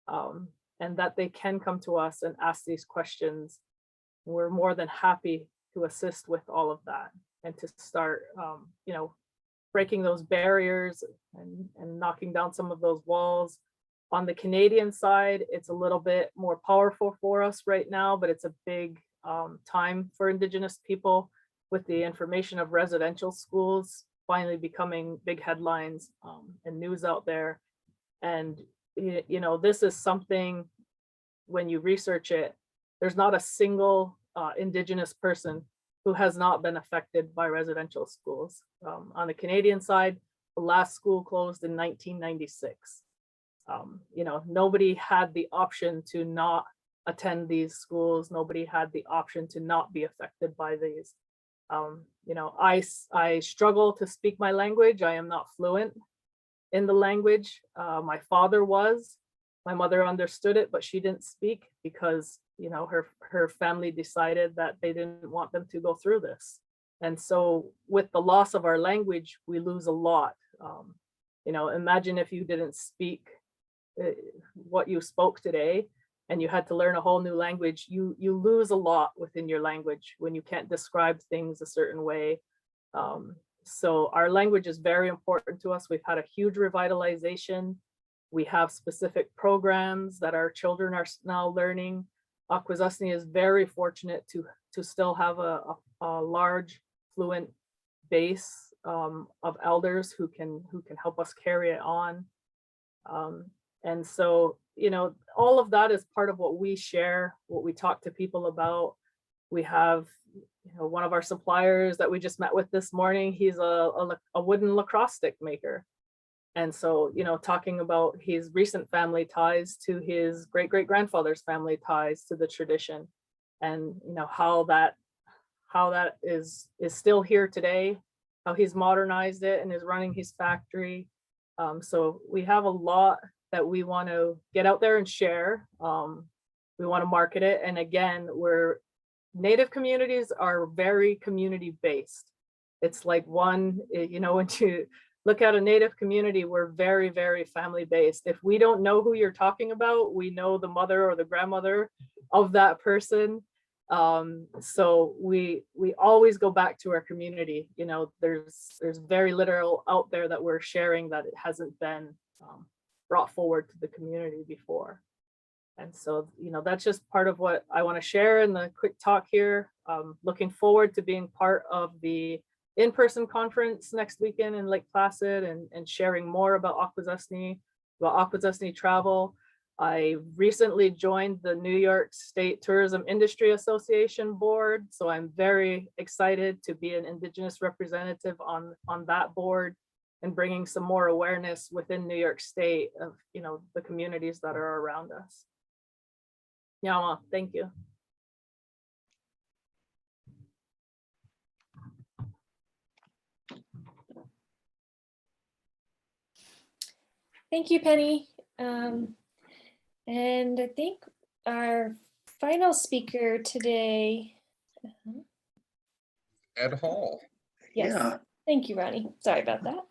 and that they can come to us and ask these questions. We're more than happy to assist with all of that and to start, breaking those barriers and knocking down some of those walls. On the Canadian side, it's a little bit more powerful for us right now, but it's a big time for Indigenous people with the information of residential schools finally becoming big headlines and news out there. And, this is something, when you research it, there's not a single Indigenous person who has not been affected by residential schools. On the Canadian side, The last school closed in 1996. You know, nobody had the option to not attend these schools. Nobody had the option to not be affected by these. You know, I struggle to speak my language. I am not fluent in the language. My father was. My mother understood it, but she didn't speak because, you know, her family decided that they didn't want them to go through this. And so with the loss of our language, we lose a lot. You know, imagine if you didn't speak what you spoke today and you had to learn a whole new language. You lose a lot within your language when you can't describe things a certain way. So our language is very important to us. We've had a huge revitalization. We have specific programs that our children are now learning. Akwesasne is very fortunate to still have a large fluent base of elders who can help us carry it on. And so, you know, all of that is part of what we share, what we talk to people about. We have, you know, one of our suppliers that we just met with this morning, he's a wooden lacrosse stick maker. And so, you know, talking about his recent family ties to his great-great-grandfather's family ties to the tradition, and, you know, how that is still here today, how he's modernized it and is running his factory. So we have a lot that we want to get out there and share. We want to market it. And again, Native communities are very community-based. It's like one, you know, when you look at a Native community, we're very, very family-based. If we don't know who you're talking about, we know the mother or the grandmother of that person. So we always go back to our community. You know, there's very little out there that we're sharing that it hasn't been brought forward to the community before. And so, you know, that's just part of what I want to share in the quick talk here. Looking forward to being part of the in-person conference next weekend in Lake Placid and sharing more about Akwesasne travel. I recently joined the New York State Tourism Industry Association board, so I'm very excited to be an Indigenous representative on that board and bringing some more awareness within New York State of, you know, the communities that are around us. Nyama, thank you. Thank you, Penny. And I think our final speaker today. Ed Hall. Yes. Yeah. Thank you, Ronnie. Sorry about that.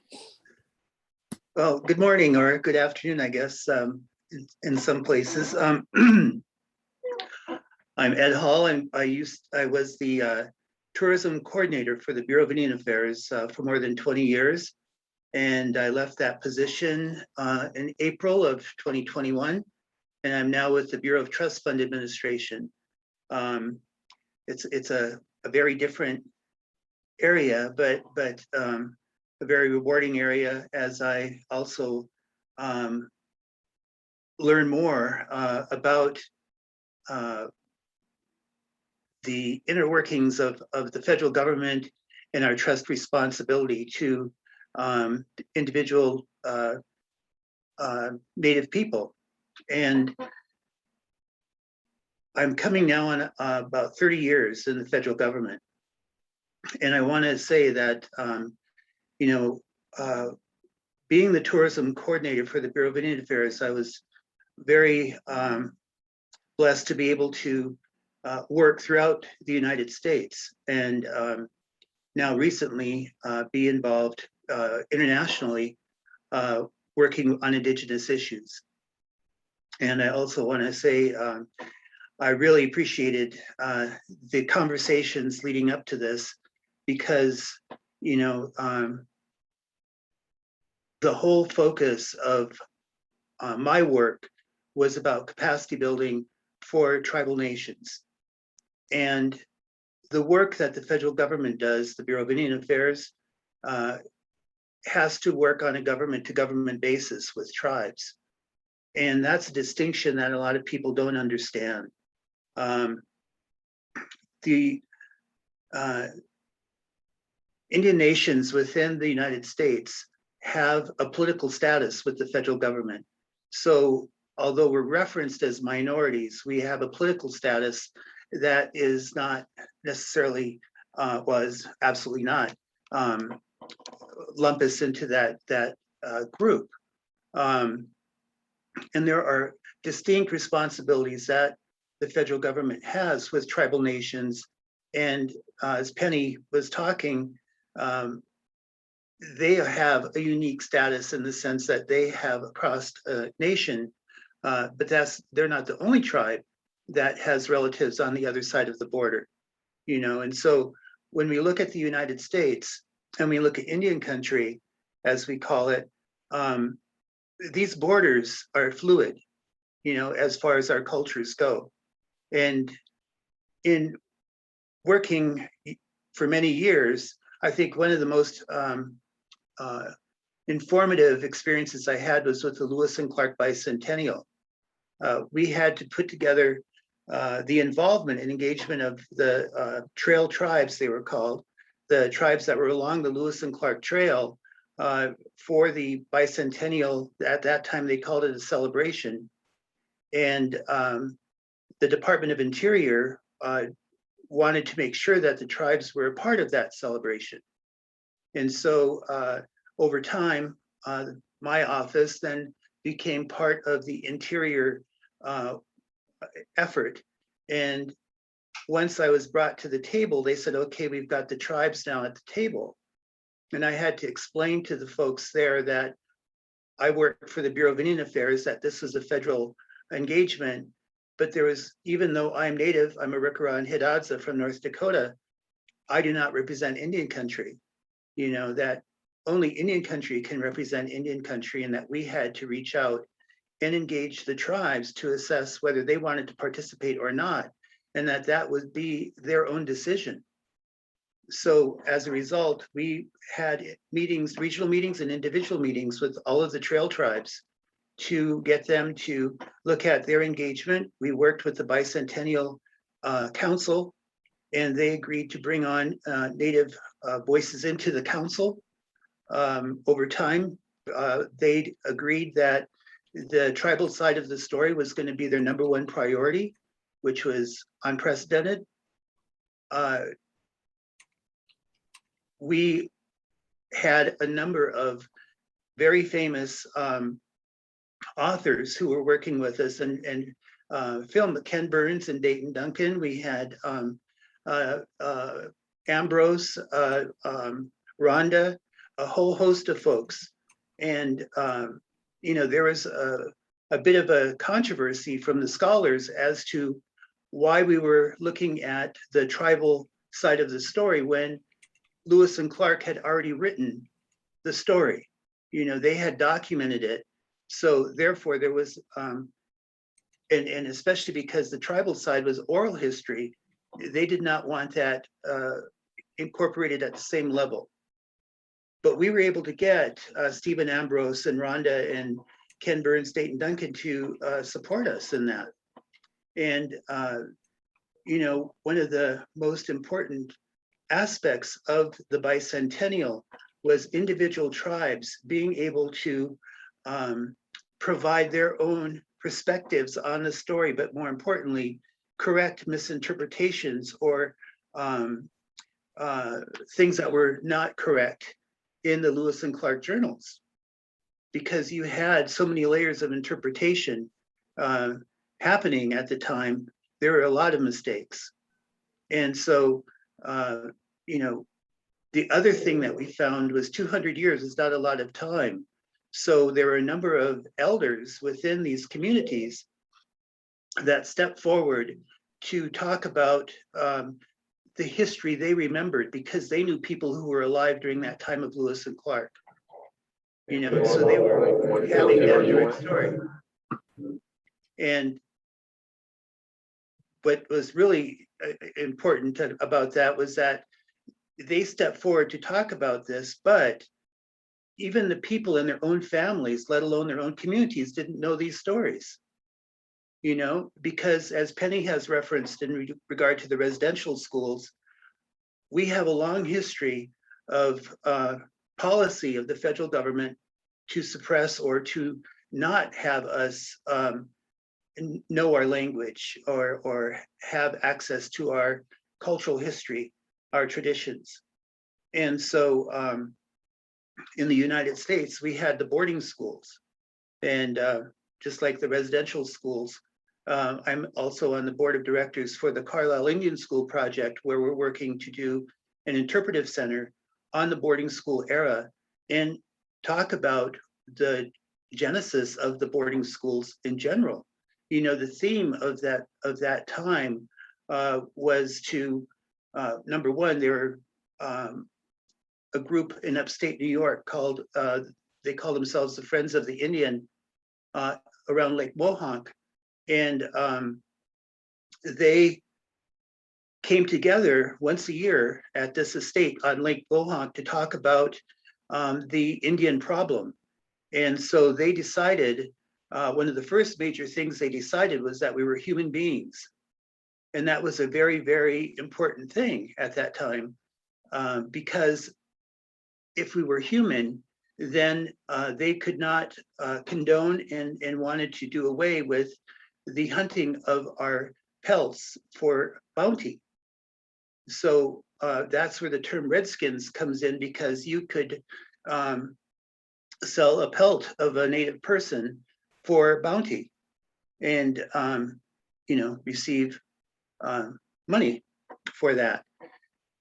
Well, good morning or good afternoon, I guess, in some places. I'm Ed Hall, and I was the tourism coordinator for the Bureau of Indian Affairs for more than 20 years. And I left that position in April of 2021. And I'm now with the Bureau of Trust Fund Administration. It's a very different area, but a very rewarding area as I also learn more about the inner workings of the federal government and our trust responsibility to individual Native people. And I'm coming now on about 30 years in the federal government. And I want to say that, you know, being the tourism coordinator for the Bureau of Indian Affairs, I was very blessed to be able to work throughout the United States and now recently be involved internationally working on Indigenous issues. And I also want to say I really appreciated the conversations leading up to this because, you know, the whole focus of my work was about capacity building for tribal nations. And the work that the federal government does, the Bureau of Indian Affairs, has to work on a government-to-government basis with tribes. And that's a distinction that a lot of people don't understand. The Indian nations within the United States have a political status with the federal government. So although we're referenced as minorities, we have a political status that is not necessarily, was absolutely not, lump us into that group. And there are distinct responsibilities that the federal government has with tribal nations. And as Penny was talking, they have a unique status in the sense that they have across a nation, but they're not the only tribe that has relatives on the other side of the border, you know. And so when we look at the United States and we look at Indian country, as we call it, these borders are fluid, you know, as far as our cultures go. And in working for many years, I think one of the most informative experiences I had was with the Lewis and Clark Bicentennial. We had to put together the involvement and engagement of the trail tribes, they were called, the tribes that were along the Lewis and Clark Trail for the bicentennial. At that time, they called it a celebration. And the Department of Interior wanted to make sure that the tribes were a part of that celebration. And so over time, my office then became part of the Interior effort. And once I was brought to the table, they said, okay, we've got the tribes now at the table. And I had to explain to the folks there that I worked for the Bureau of Indian Affairs, that this was a federal engagement. But there was, even though I'm native, I'm a Rickaron Hidatsa from North Dakota, I do not represent Indian country. You know, that only Indian country can represent Indian country, and that we had to reach out and engage the tribes to assess whether they wanted to participate or not, and that would be their own decision. So as a result, we had meetings, regional meetings and individual meetings with all of the trail tribes to get them to look at their engagement. We worked with the Bicentennial Council, and they agreed to bring on Native voices into the council. Over time, they agreed that the tribal side of the story was going to be their #1 priority, which was unprecedented. We had a number of very famous authors who were working with us and film, Ken Burns and Dayton Duncan. We had Ambrose, Rhonda, a whole host of folks. And you know, there was a bit of a controversy from the scholars as to why we were looking at the tribal side of the story when Lewis and Clark had already written the story. You know, they had documented it. So therefore there was, and especially because the tribal side was oral history, they did not want that incorporated at the same level. But we were able to get Stephen Ambrose and Rhonda and Ken Burns, Dayton Duncan to support us in that. And, you know, one of the most important aspects of the bicentennial was individual tribes being able to provide their own perspectives on the story, but more importantly, correct misinterpretations or things that were not correct in the Lewis and Clark journals. Because you had so many layers of interpretation happening at the time, there were a lot of mistakes. And so, you know, the other thing that we found was 200 years is not a lot of time. So there were a number of elders within these communities that stepped forward to talk about the history they remembered, because they knew people who were alive during that time of Lewis and Clark. You know, so they were having that direct story. And what was really important about that was that they stepped forward to talk about this, but even the people in their own families, let alone their own communities, didn't know these stories. You know, because as Penny has referenced in regard to the residential schools, we have a long history of policy of the federal government to suppress or to not have us know our language or have access to our cultural history, our traditions. And so in the United States, we had the boarding schools. And just like the residential schools, I'm also on the board of directors for the Carlisle Indian School Project, where we're working to do an interpretive center on the boarding school era and talk about the genesis of the boarding schools in general. You know, the theme of that time was to, number one, there were a group in upstate New York called, they call themselves the Friends of the Indian around Lake Mohawk. And they came together once a year at this estate on Lake Mohawk to talk about the Indian problem. And so they decided, one of the first major things they decided was that we were human beings. And that was a very, very important thing at that time, because if we were human, then they could not condone and wanted to do away with the hunting of our pelts for bounty. So that's where the term Redskins comes in, because you could sell a pelt of a native person for bounty and you know, receive money for that.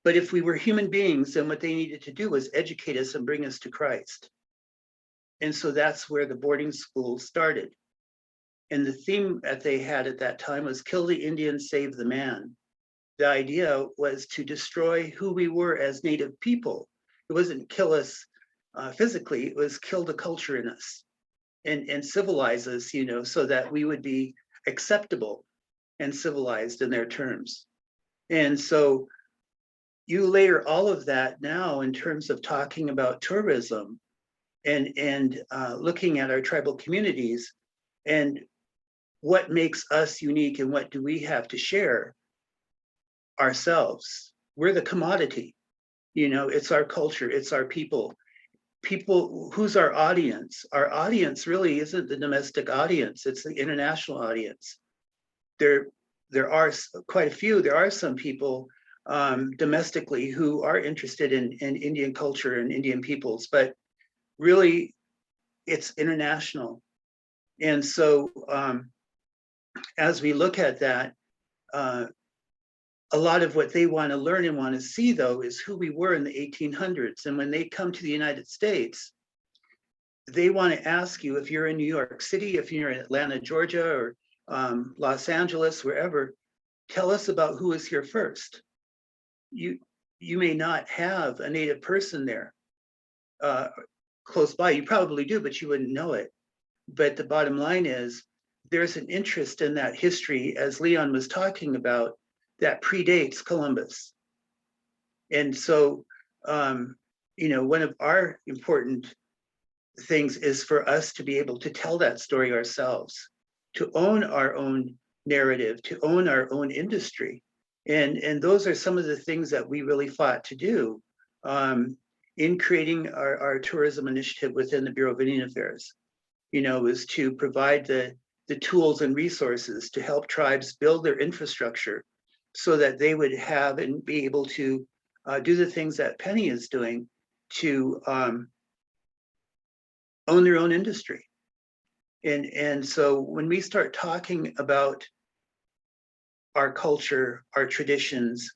But if we were human beings, then what they needed to do was educate us and bring us to Christ. And so that's where the boarding school started. And the theme that they had at that time was kill the Indian, save the man. The idea was to destroy who we were as Native people. It wasn't kill us physically, it was kill the culture in us and civilize us, you know, so that we would be acceptable and civilized in their terms. And so you layer all of that now in terms of talking about tourism and looking at our tribal communities and what makes us unique and what do we have to share ourselves. We're the commodity, you know, it's our culture, it's our people. People, who's our audience? Our audience really isn't the domestic audience, it's the international audience. There are quite a few, there are some people domestically who are interested in Indian culture and Indian peoples, but really it's international. And so as we look at that, a lot of what they want to learn and want to see, though, is who we were in the 1800s. And when they come to the United States, they want to ask you, if you're in New York City, if you're in Atlanta, Georgia, or Los Angeles, wherever, tell us about who was here first. You may not have a Native person there close by. You probably do, but you wouldn't know it. But the bottom line is, there's an interest in that history, as Leon was talking about, that predates Columbus. And so, you know, one of our important things is for us to be able to tell that story ourselves, to own our own narrative, to own our own industry. And those are some of the things that we really fought to do in creating our tourism initiative within the Bureau of Indian Affairs. You know, was to provide the tools and resources to help tribes build their infrastructure so that they would have and be able to do the things that Penny is doing to own their own industry. And so when we start talking about our culture, our traditions,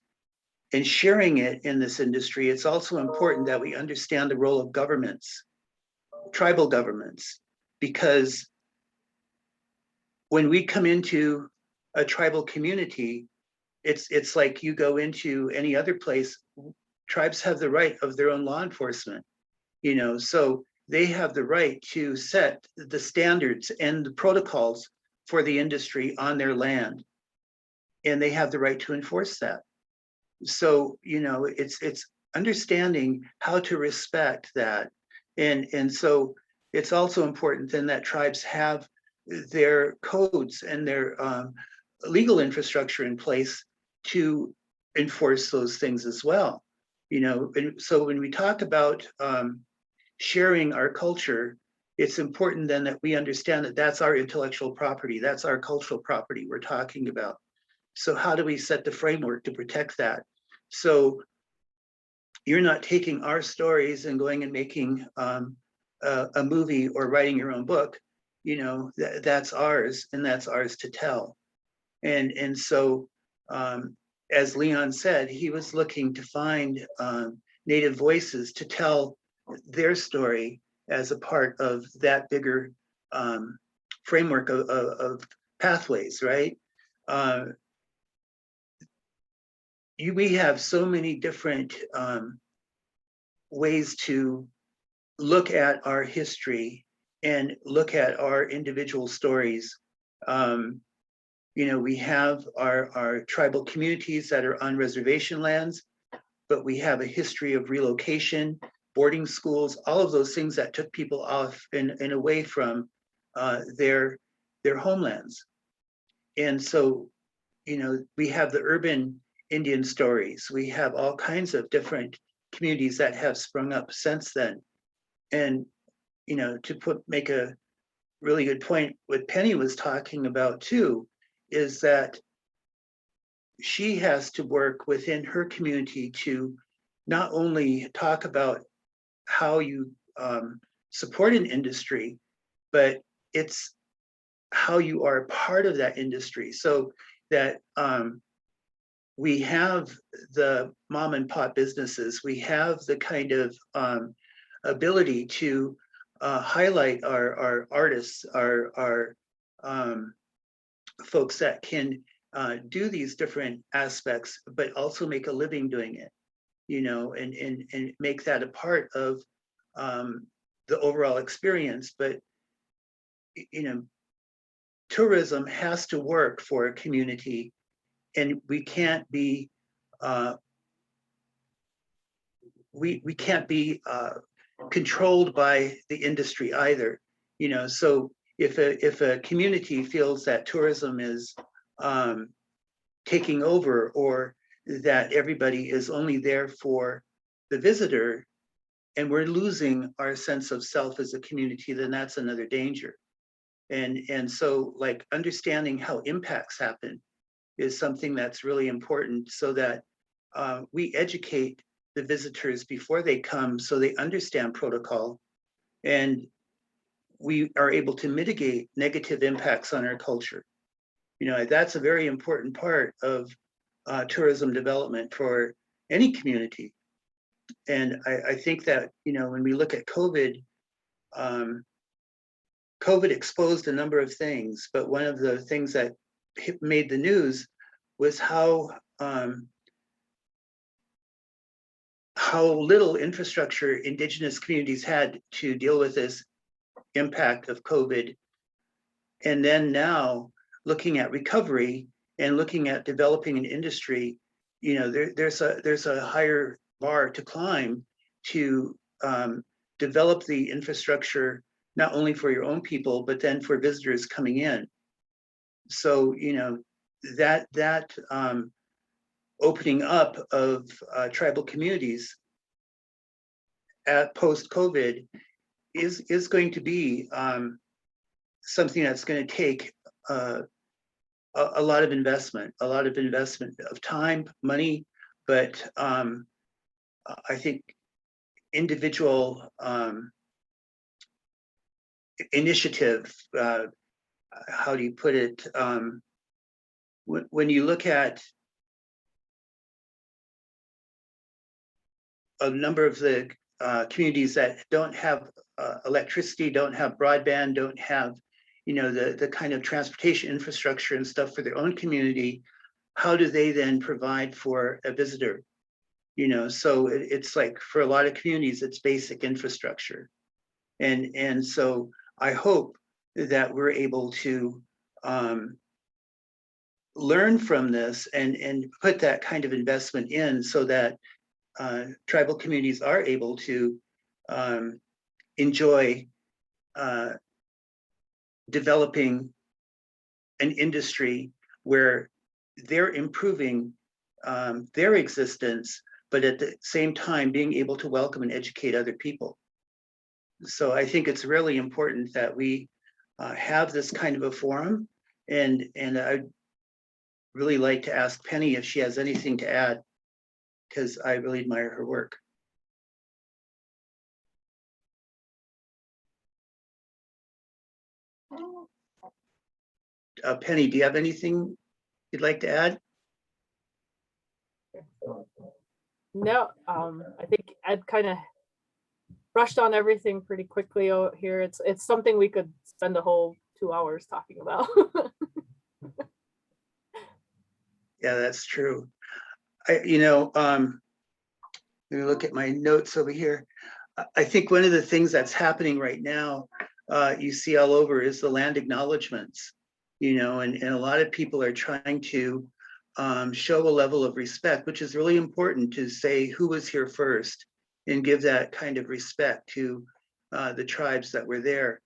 and sharing it in this industry, it's also important that we understand the role of governments, tribal governments, because when we come into a tribal community, it's like you go into any other place. Tribes have the right of their own law enforcement, you know, so they have the right to set the standards and the protocols for the industry on their land, and they have the right to enforce that. So, you know, it's understanding how to respect that, and so it's also important then that tribes have their codes and their legal infrastructure in place to enforce those things as well. You know, and so when we talk about sharing our culture, it's important then that we understand that that's our intellectual property, that's our cultural property we're talking about. So how do we set the framework to protect that? So you're not taking our stories and going and making a movie or writing your own book. You know, that's ours, and that's ours to tell. And so, as Leon said, he was looking to find Native voices to tell their story as a part of that bigger framework of pathways, right? We have so many different ways to look at our history and look at our individual stories. You know, we have our tribal communities that are on reservation lands, but we have a history of relocation, boarding schools, all of those things that took people off and away from their homelands. And so, you know, we have the urban Indian stories. We have all kinds of different communities that have sprung up since then. And, you know, to make a really good point, what Penny was talking about too, is that she has to work within her community to not only talk about how you support an industry, but it's how you are a part of that industry. So that we have the mom and pop businesses, we have the kind of ability to highlight our artists, our folks that can do these different aspects, but also make a living doing it, you know, and make that a part of the overall experience. But, you know, tourism has to work for a community, and we can't be we can't be controlled by the industry either, you know. So if a community feels that tourism is taking over, or that everybody is only there for the visitor, and we're losing our sense of self as a community, then that's another danger. And so, like, understanding how impacts happen is something that's really important, so that we educate the visitors before they come, so they understand protocol, and we are able to mitigate negative impacts on our culture. You know, that's a very important part of tourism development for any community. And I think that, you know, when we look at COVID, COVID exposed a number of things, but one of the things that made the news was how little infrastructure Indigenous communities had to deal with this impact of COVID. And then now, looking at recovery and looking at developing an industry, you know, there's a higher bar to climb to develop the infrastructure, not only for your own people, but then for visitors coming in. So, you know, that opening up of tribal communities at post-COVID is going to be something that's going to take a lot of investment of time, money, but I think individual initiative, how do you put it? When you look at a number of the communities that don't have electricity, don't have broadband, don't have, you know, the kind of transportation infrastructure and stuff for their own community, how do they then provide for a visitor? You know, so it's like, for a lot of communities, it's basic infrastructure. And so I hope that we're able to learn from this and put that kind of investment in, so that tribal communities are able to enjoy developing an industry where they're improving their existence, but at the same time being able to welcome and educate other people. So I think it's really important that we have this kind of a forum, and I'd really like to ask Penny if she has anything to add, because I really admire her work. Penny, do you have anything you'd like to add? No, I think Ed kind of brushed on everything pretty quickly out here. It's something we could spend a whole 2 hours talking about. Yeah, that's true. Let me look at my notes over here. I think one of the things that's happening right now, you see all over, is the land acknowledgements, and a lot of people are trying to show a level of respect, which is really important, to say who was here first and give that kind of respect to the tribes that were there.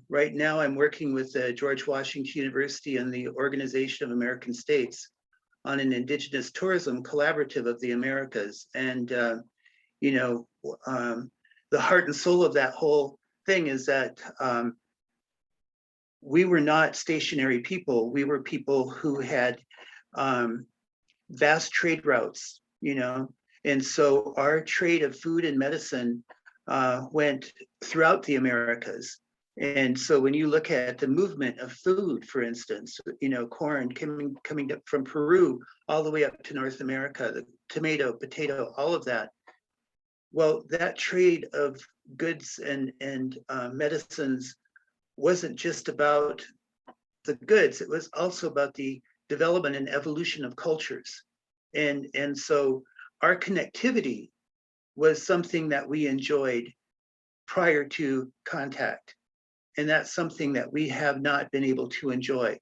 Right now, I'm working with George Washington University and the Organization of American States on an Indigenous tourism collaborative of the Americas. And, the heart and soul of that whole thing is that we were not stationary people. We were people who had vast trade routes, and so our trade of food and medicine went throughout the Americas. And so when you look at the movement of food, for instance, corn coming up from Peru all the way up to North America, the tomato, potato, all of that. Well, that trade of goods and medicines wasn't just about the goods, it was also about the development and evolution of cultures. And so our connectivity was something that we enjoyed prior to contact. And that's something that we have not been able to enjoy,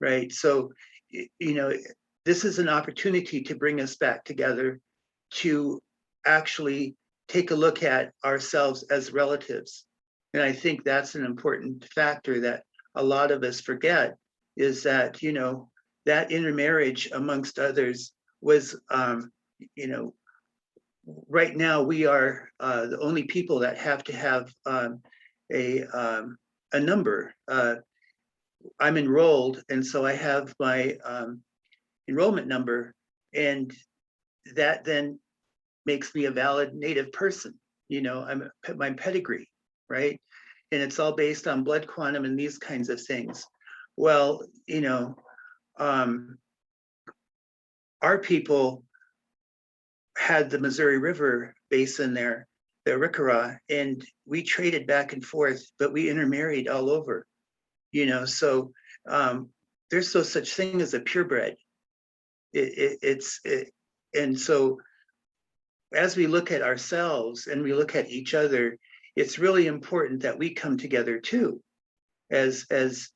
right? So, this is an opportunity to bring us back together, to actually take a look at ourselves as relatives. And I think that's an important factor that a lot of us forget, is that, that intermarriage amongst others was, right now we are the only people that have to have a number. I'm enrolled, and so I have my enrollment number, and that then makes me a valid Native person. I'm my pedigree, right? And it's all based on blood quantum and these kinds of things. Well, our people had the Missouri River basin there, the Arikara, and we traded back and forth, but we intermarried all over, so there's no such thing as a purebred. And so as we look at ourselves and we look at each other, it's really important that we come together too, as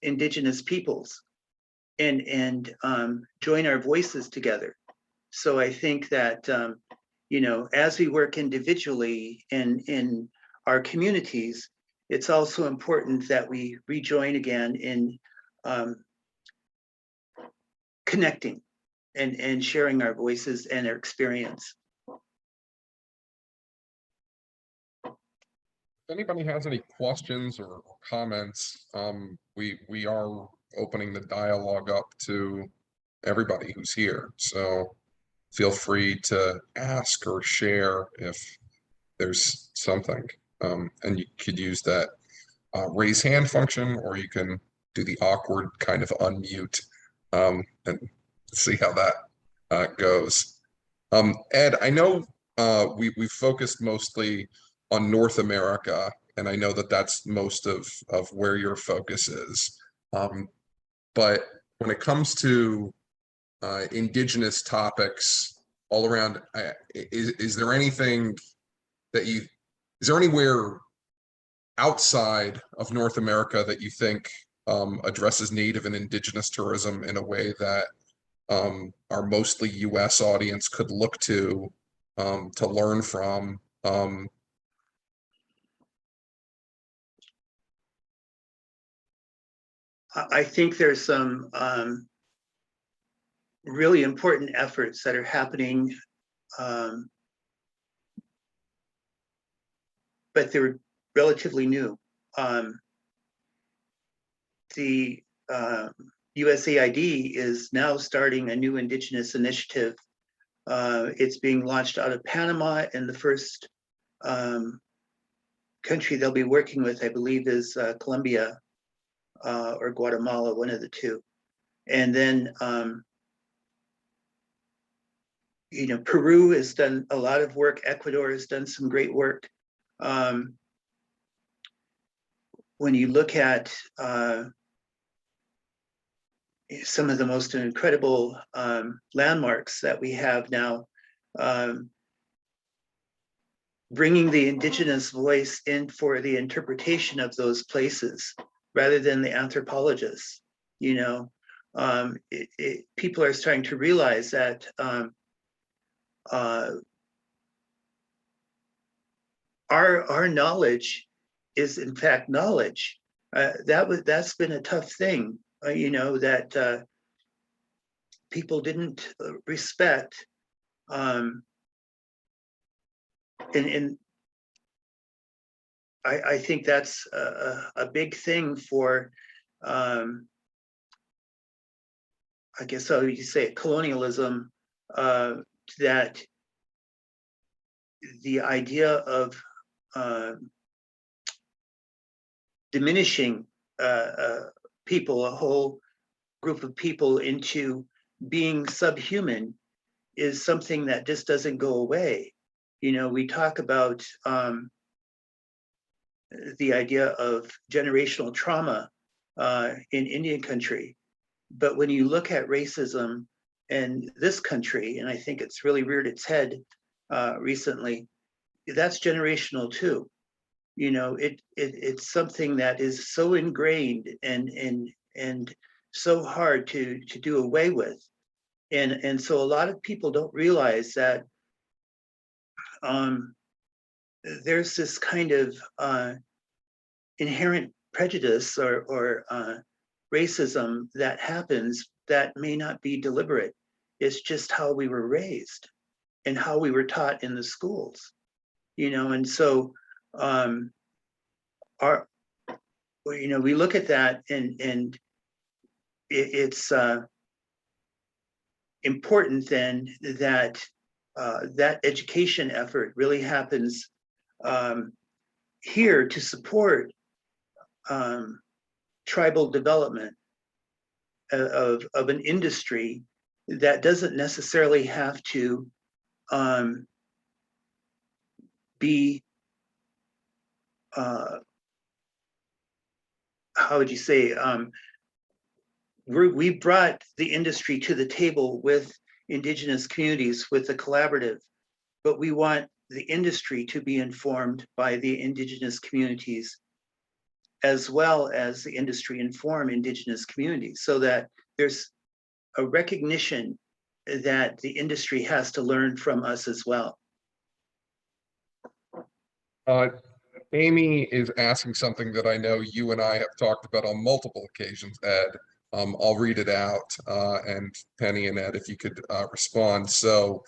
Indigenous peoples, and join our voices together. So I think that, as we work individually in our communities, it's also important that we rejoin again in connecting and sharing our voices and our experience. If anybody has any questions or comments, we are opening the dialogue up to everybody who's here. So feel free to ask or share if there's something. And you could use that raise hand function, or you can do the awkward kind of unmute and see how that goes. Ed, I know we focused mostly on North America, and I know that that's most of where your focus is. But when it comes to Indigenous topics all around, is there anything that is there anywhere outside of North America that you think addresses Native and Indigenous tourism in a way that our mostly US audience could look to learn from? I think there's some really important efforts that are happening, but they're relatively new. The USAID is now starting a new Indigenous initiative. It's being launched out of Panama, and the first country they'll be working with, I believe, is Colombia or Guatemala, one of the two. And then, you know, Peru has done a lot of work. Ecuador has done some great work. When you look at some of the most incredible landmarks that we have now, bringing the Indigenous voice in for the interpretation of those places rather than the anthropologists. You know, people are starting to realize that our knowledge is in fact knowledge. That's been a tough thing, you know, that people didn't respect. And I think that's a big thing for, I guess how you say it, colonialism, that the idea of diminishing people, a whole group of people, into being subhuman is something that just doesn't go away. You know, we talk about the idea of generational trauma in Indian country, but when you look at racism in this country, and I think it's really reared its head recently, that's generational too. You know, it's something that is so ingrained and so hard to do away with, and so a lot of people don't realize that there's this kind of inherent prejudice or racism that happens that may not be deliberate. It's just how we were raised and how we were taught in the schools, you know. And so you know, we look at that, and it's important then that that education effort really happens here to support tribal development of an industry that doesn't necessarily have to be, how would you say, we brought the industry to the table with Indigenous communities with the collaborative, but we want the industry to be informed by the Indigenous communities, as well as the industry inform Indigenous communities, so that there's a recognition that the industry has to learn from us as well. Amy is asking something that I know you and I have talked about on multiple occasions, Ed. I'll read it out, and Penny and Ed, if you could respond. So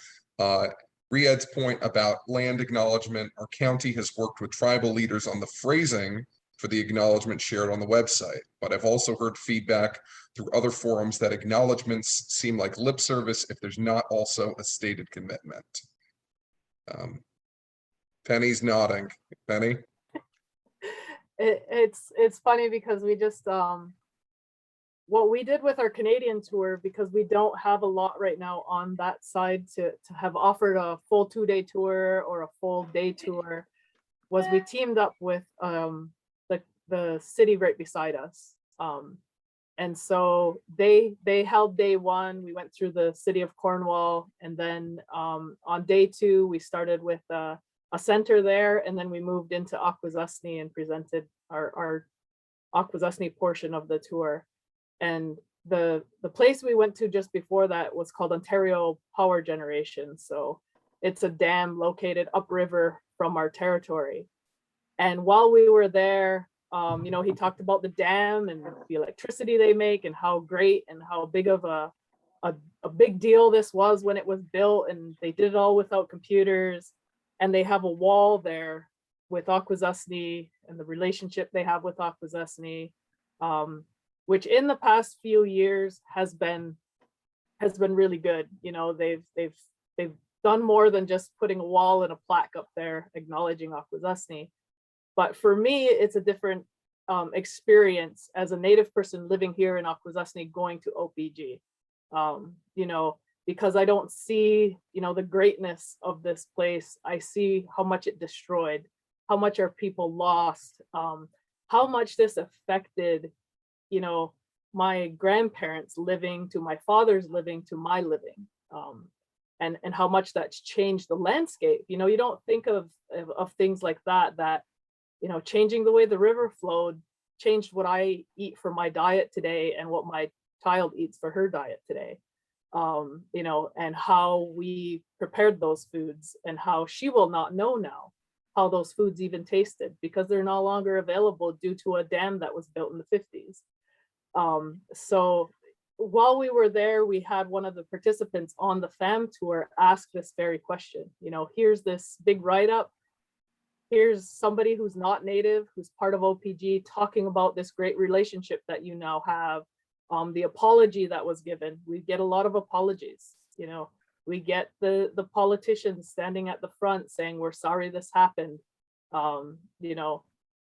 Riad's point about land acknowledgement, our county has worked with tribal leaders on the phrasing for the acknowledgement shared on the website, but I've also heard feedback through other forums that acknowledgements seem like lip service if there's not also a stated commitment. Penny's nodding. Penny? It's funny because we just what we did with our Canadian tour, because we don't have a lot right now on that side to have offered a full 2-day tour or a full day tour, was we teamed up with the city right beside us, and so they held day 1. We went through the city of Cornwall, and then on day 2 we started with a center there, and then we moved into Akwesasne and presented our Akwesasne portion of the tour. And the place we went to just before that was called Ontario Power Generation. So it's a dam located upriver from our territory. And while we were there, you know, he talked about the dam and the electricity they make and how great and how big of a big deal this was when it was built, and they did it all without computers. And they have a wall there with Akwesasne and the relationship they have with Akwesasne, which in the past few years has been really good. You know, they've done more than just putting a wall and a plaque up there acknowledging Akwesasne. But for me, it's a different experience as a Native person living here in Akwesasne going to OPG. You know, because I don't see, you know, the greatness of this place. I see how much it destroyed, how much our people lost, how much this affected, you know, my grandparents living to my father's living to my living, and how much that's changed the landscape. You know, you don't think of things like that, you know, changing the way the river flowed changed what I eat for my diet today and what my child eats for her diet today. You know, and how we prepared those foods and how she will not know now how those foods even tasted because they're no longer available due to a dam that was built in the 50s. So while we were there, we had one of the participants on the FAM tour ask this very question. You know, here's this big write-up. Here's somebody who's not Native, who's part of OPG, talking about this great relationship that you now have. The apology that was given, we get a lot of apologies. You know, we get the politicians standing at the front saying, we're sorry this happened. You know,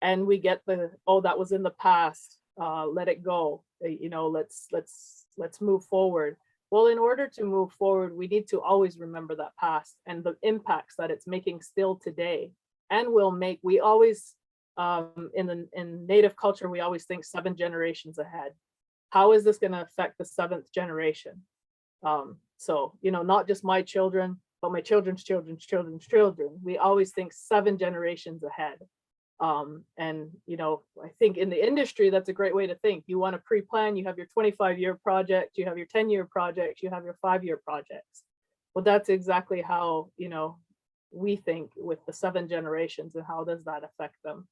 and we get the, oh, that was in the past, let it go. You know, let's move forward. Well, in order to move forward, we need to always remember that past and the impacts that it's making still today and will make. We always, in Native culture, we always think 7 generations ahead. How is this going to affect the 7th generation? So, you know, not just my children, but my children's children's children's children. We always think 7 generations ahead. And, you know, I think in the industry, that's a great way to think. You want to pre-plan, you have your 25-year project, you have your 10-year projects, you have your 5-year projects. Well, that's exactly how, you know, we think with the 7 generations and how does that affect them.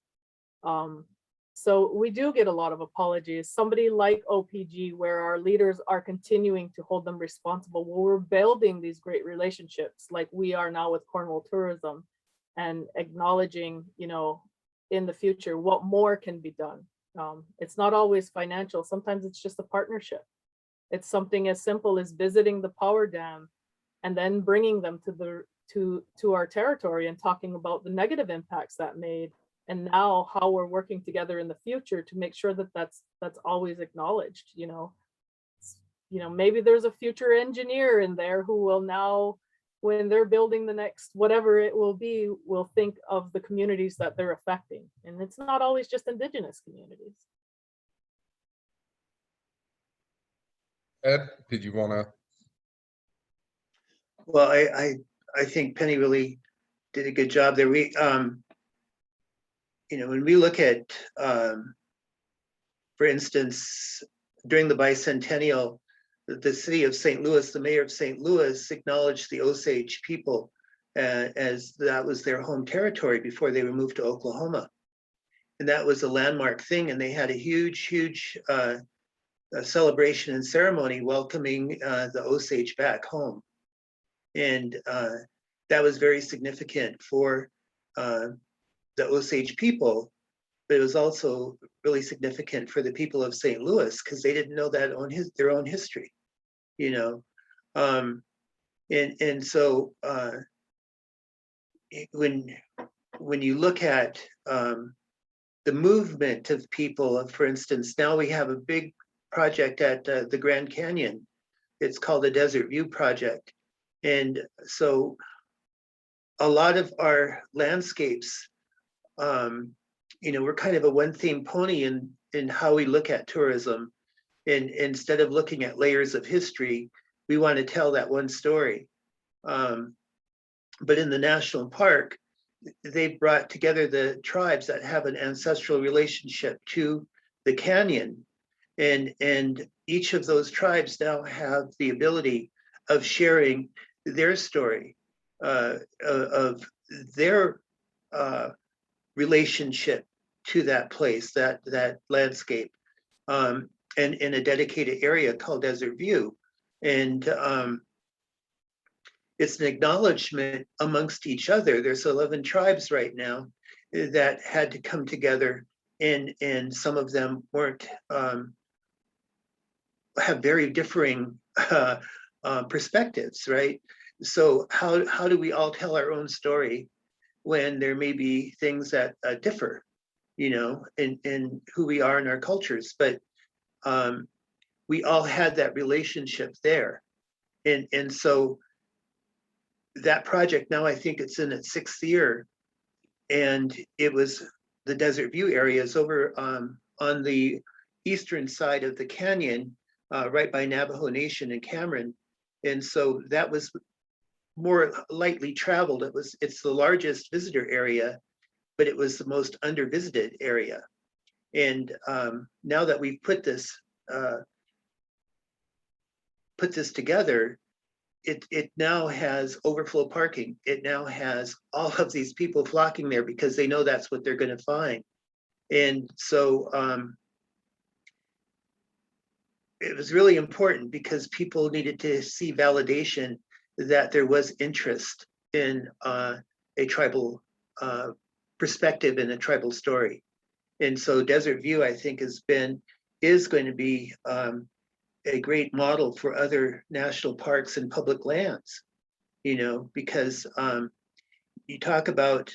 So we do get a lot of apologies. Somebody like OPG, where our leaders are continuing to hold them responsible, where we're building these great relationships like we are now with Cornwall Tourism and acknowledging, you know, in the future, what more can be done. It's not always financial. Sometimes it's just a partnership. It's something as simple as visiting the power dam and then bringing them to our territory and talking about the negative impacts that made, and now how we're working together in the future to make sure that that's always acknowledged. You know, maybe there's a future engineer in there who will now, when they're building the next whatever it will be, will think of the communities that they're affecting, and it's not always just Indigenous communities. Ed, did you want to? Well, I think Penny really did a good job there. We, you know, when we look at, for instance, during the bicentennial, the city of St. Louis, the mayor of St. Louis acknowledged the Osage people as that was their home territory before they were moved to Oklahoma. And that was a landmark thing. And they had a huge celebration and ceremony welcoming the Osage back home. And that was very significant for the Osage people, but it was also really significant for the people of St. Louis because they didn't know that on their own history, you know. And so when you look at the movement of people, for instance, now we have a big project at the Grand Canyon. It's called the Desert View Project. And so a lot of our landscapes, you know, we're kind of a one theme pony in how we look at tourism. And instead of looking at layers of history, we want to tell that one story. But in the national park, they brought together the tribes that have an ancestral relationship to the canyon. And each of those tribes now have the ability of sharing their story of their relationship to that place, that landscape, and in a dedicated area called Desert View. And it's an acknowledgement amongst each other. There's 11 tribes right now, that had to come together, and some of them weren't, have very differing perspectives, right? So how do we all tell our own story when there may be things that differ, you know, in who we are in our cultures? But we all had that relationship there. And so that project, now I think it's in its 6th year, and it was the Desert View area is over on the eastern side of the canyon, right by Navajo Nation and Cameron. And so that was more lightly traveled. It's the largest visitor area, but it was the most undervisited area. And now that we've put this together, it now has overflow parking. It now has all of these people flocking there because they know that's what they're going to find. And so it was really important because people needed to see validation that there was interest in a tribal perspective and a tribal story. And so Desert View, I think, is going to be a great model for other national parks and public lands, you know, because you talk about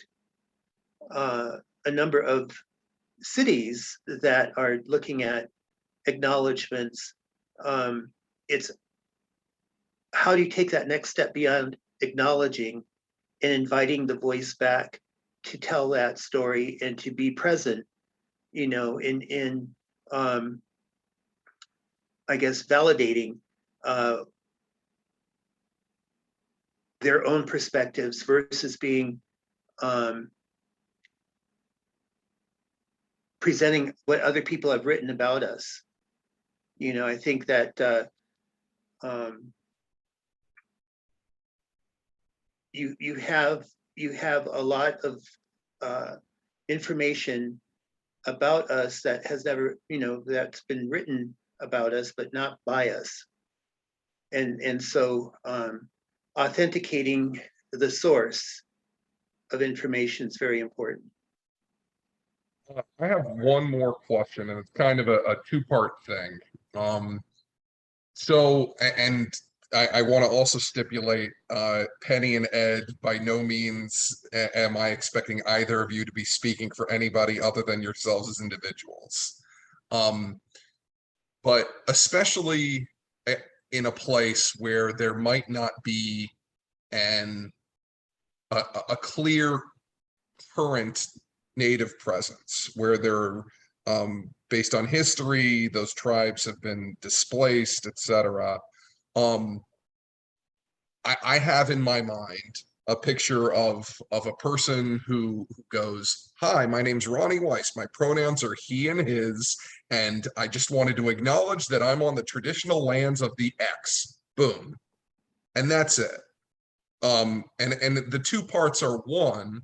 a number of cities that are looking at acknowledgements. It's how do you take that next step beyond acknowledging and inviting the voice back to tell that story and to be present, you know, in I guess validating their own perspectives versus being presenting what other people have written about us. You know, I think that you have a lot of information about us that has never, you know, that's been written about us, but not by us. And so authenticating the source of information is very important. I have one more question, and it's kind of a two-part thing. I want to also stipulate, Penny and Ed, by no means am I expecting either of you to be speaking for anybody other than yourselves as individuals. But especially in a place where there might not be a clear current native presence, where they're based on history, those tribes have been displaced, etc. I have in my mind a picture of a person who goes, "Hi, my name's Ronnie Weiss. My pronouns are he and his, and I just wanted to acknowledge that I'm on the traditional lands of the X." Boom, and that's it. And the two parts are, one,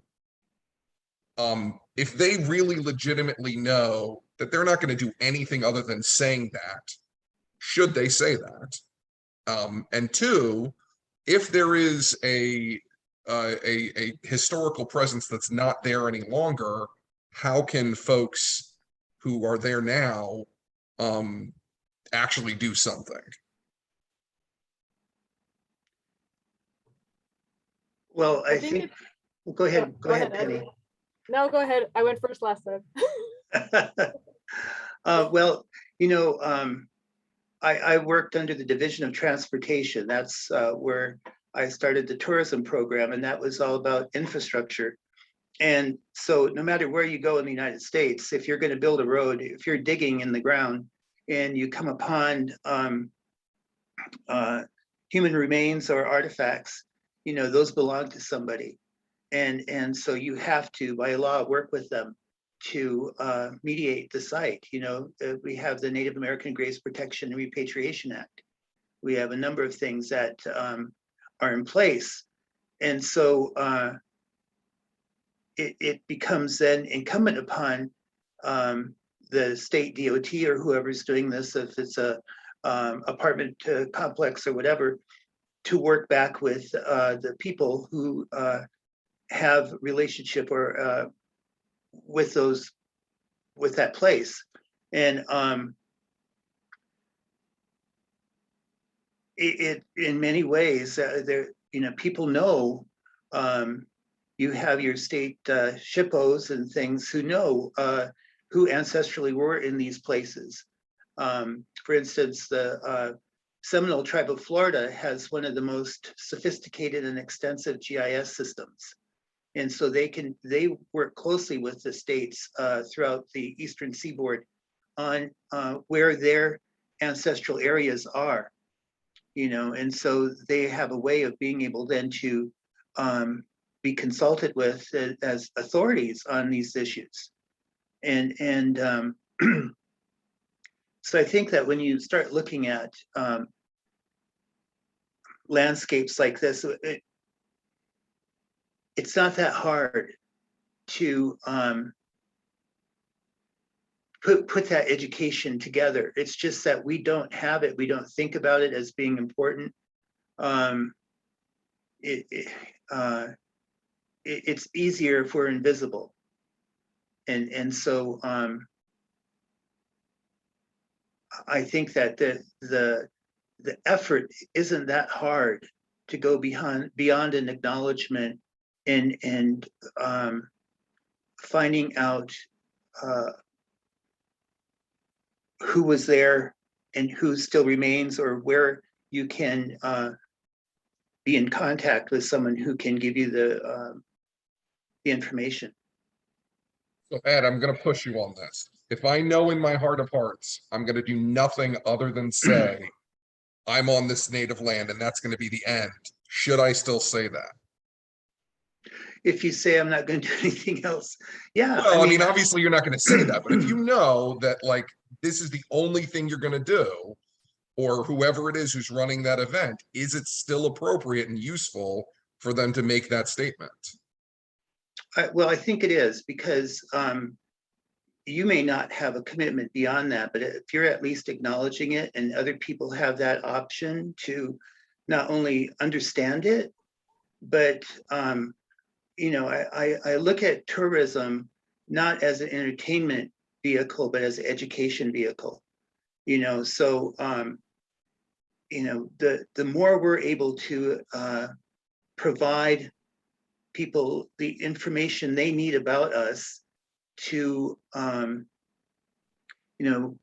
if they really legitimately know that they're not going to do anything other than saying that, should they say that? And two, if there is a historical presence that's not there any longer, how can folks who are there now actually do something? Well, I think go ahead, Penny. No, go ahead. I went first last time. Well, you know, I worked under the Division of Transportation. That's where I started the tourism program, and that was all about infrastructure. And so no matter where you go in the United States, if you're going to build a road, if you're digging in the ground and you come upon human remains or artifacts, you know, those belong to somebody. And so you have to, by law, work with them to mediate the site. You know, we have the Native American Graves Protection and Repatriation Act. We have a number of things that are in place. And so it becomes then incumbent upon the state DOT or whoever's doing this, if it's a apartment complex or whatever, to work back with the people who have relationship or with that place. And it in many ways, there, you know, people know, you have your state SHPOs and things who know who ancestrally were in these places. For instance, the Seminole Tribe of Florida has one of the most sophisticated and extensive GIS systems. And so they work closely with the states throughout the Eastern Seaboard on where their ancestral areas are, you know, and so they have a way of being able then to be consulted with as authorities on these issues. And so I think that when you start looking at landscapes like this, it's not that hard to put that education together. It's just that we don't have it. We don't think about it as being important. It's easier if we're invisible. And so I think that the effort isn't that hard to go beyond an acknowledgement and finding out who was there and who still remains, or where you can be in contact with someone who can give you the information. So Ed, I'm going to push you on this. If I know in my heart of hearts, I'm going to do nothing other than say, I'm on this native land and that's going to be the end, should I still say that? If you say I'm not going to do anything else, yeah. Well, I mean, obviously you're not going to say that, but if you know that like this is the only thing you're going to do, or whoever it is who's running that event, is it still appropriate and useful for them to make that statement? Well, I think it is, because you may not have a commitment beyond that, but if you're at least acknowledging it and other people have that option to not only understand it, but you know, I look at tourism not as an entertainment vehicle, but as an education vehicle. You know, so you know, the more we're able to provide people the information they need about us to, you know,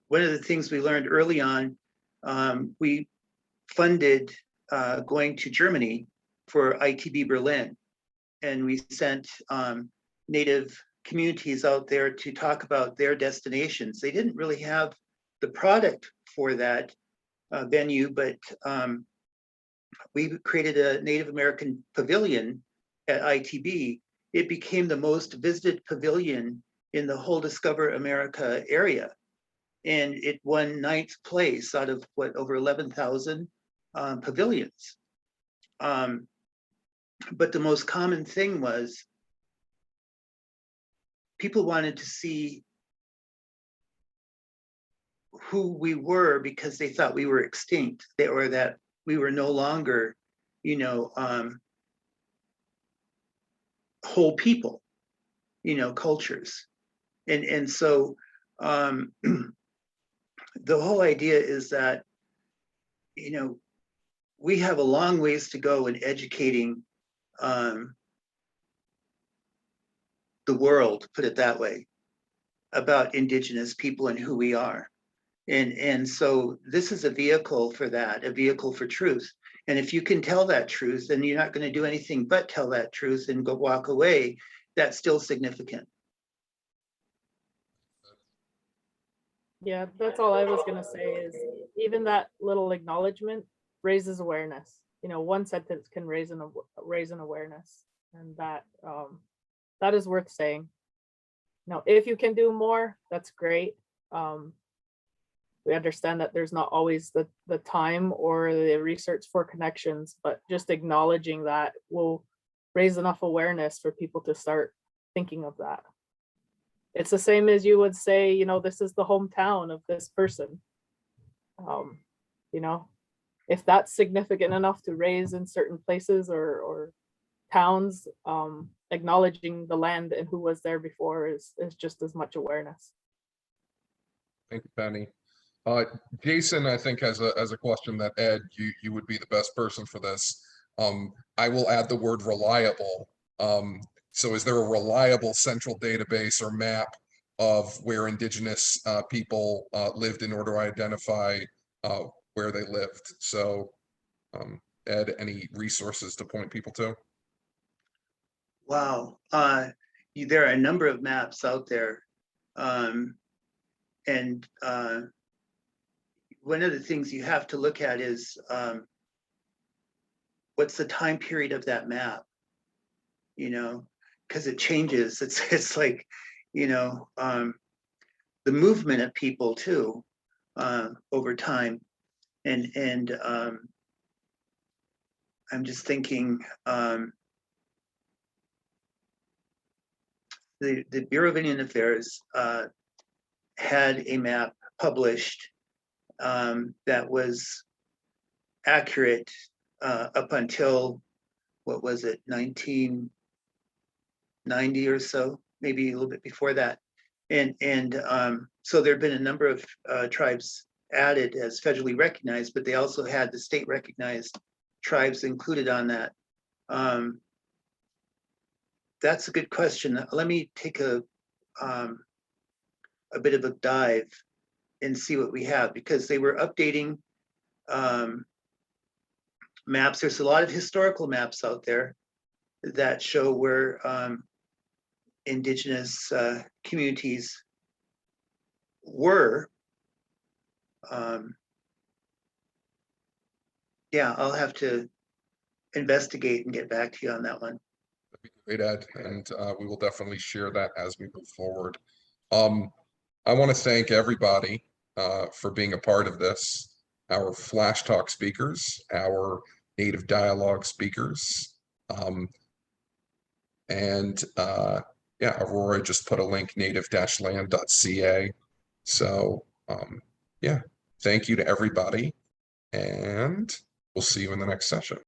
one of the things we learned early on, we funded going to Germany for ITB Berlin, and we sent Native communities out there to talk about their destinations. They didn't really have the product for that venue, but we created a Native American pavilion at ITB. It became the most visited pavilion in the whole Discover America area. And it won 9th place out of what, over 11,000 pavilions. But the most common thing was people wanted to see who we were because they thought we were extinct, or that we were no longer, you know, whole people, you know, cultures. And so the whole idea is that, you know, we have a long ways to go in educating the world, put it that way, about Indigenous people and who we are. And so this is a vehicle for that, a vehicle for truth. And if you can tell that truth, then you're not going to do anything but tell that truth and go walk away. That's still significant. Yeah, that's all I was gonna say, is even that little acknowledgement raises awareness. You know, one sentence can raise an awareness, and that that is worth saying. Now, if you can do more, that's great. We understand that there's not always the time or the research for connections, but just acknowledging that will raise enough awareness for people to start thinking of that. It's the same as you would say, you know, this is the hometown of this person. You know, if that's significant enough to raise in certain places or towns, and acknowledging the land and who was there before is just as much awareness. Thank you, Penny. Jason, I think has a question that Ed, you would be the best person for this. I will add the word reliable. So is there a reliable central database or map of where Indigenous people lived in order to identify where they lived? So Ed, any resources to point people to? Wow, there are a number of maps out there. And one of the things you have to look at is what's the time period of that map, you know, because it changes. It's like, you know, the movement of people too over time. And I'm just thinking, the Bureau of Indian Affairs had a map published that was accurate up until, what was it, 1990 or so, maybe a little bit before that. And so there have been a number of tribes added as federally recognized, but they also had the state recognized tribes included on that. That's a good question. Let me take a bit of a dive and see what we have, because they were updating maps. There's a lot of historical maps out there that show where Indigenous communities were. Yeah, I'll have to investigate and get back to you on that one. That'd be great, Ed, and we will definitely share that as we move forward. I want to thank everybody for being a part of this, our Flash Talk speakers, our Native Dialogue speakers, and yeah, Aurora just put a link, native-land.ca. So yeah, thank you to everybody, and we'll see you in the next session.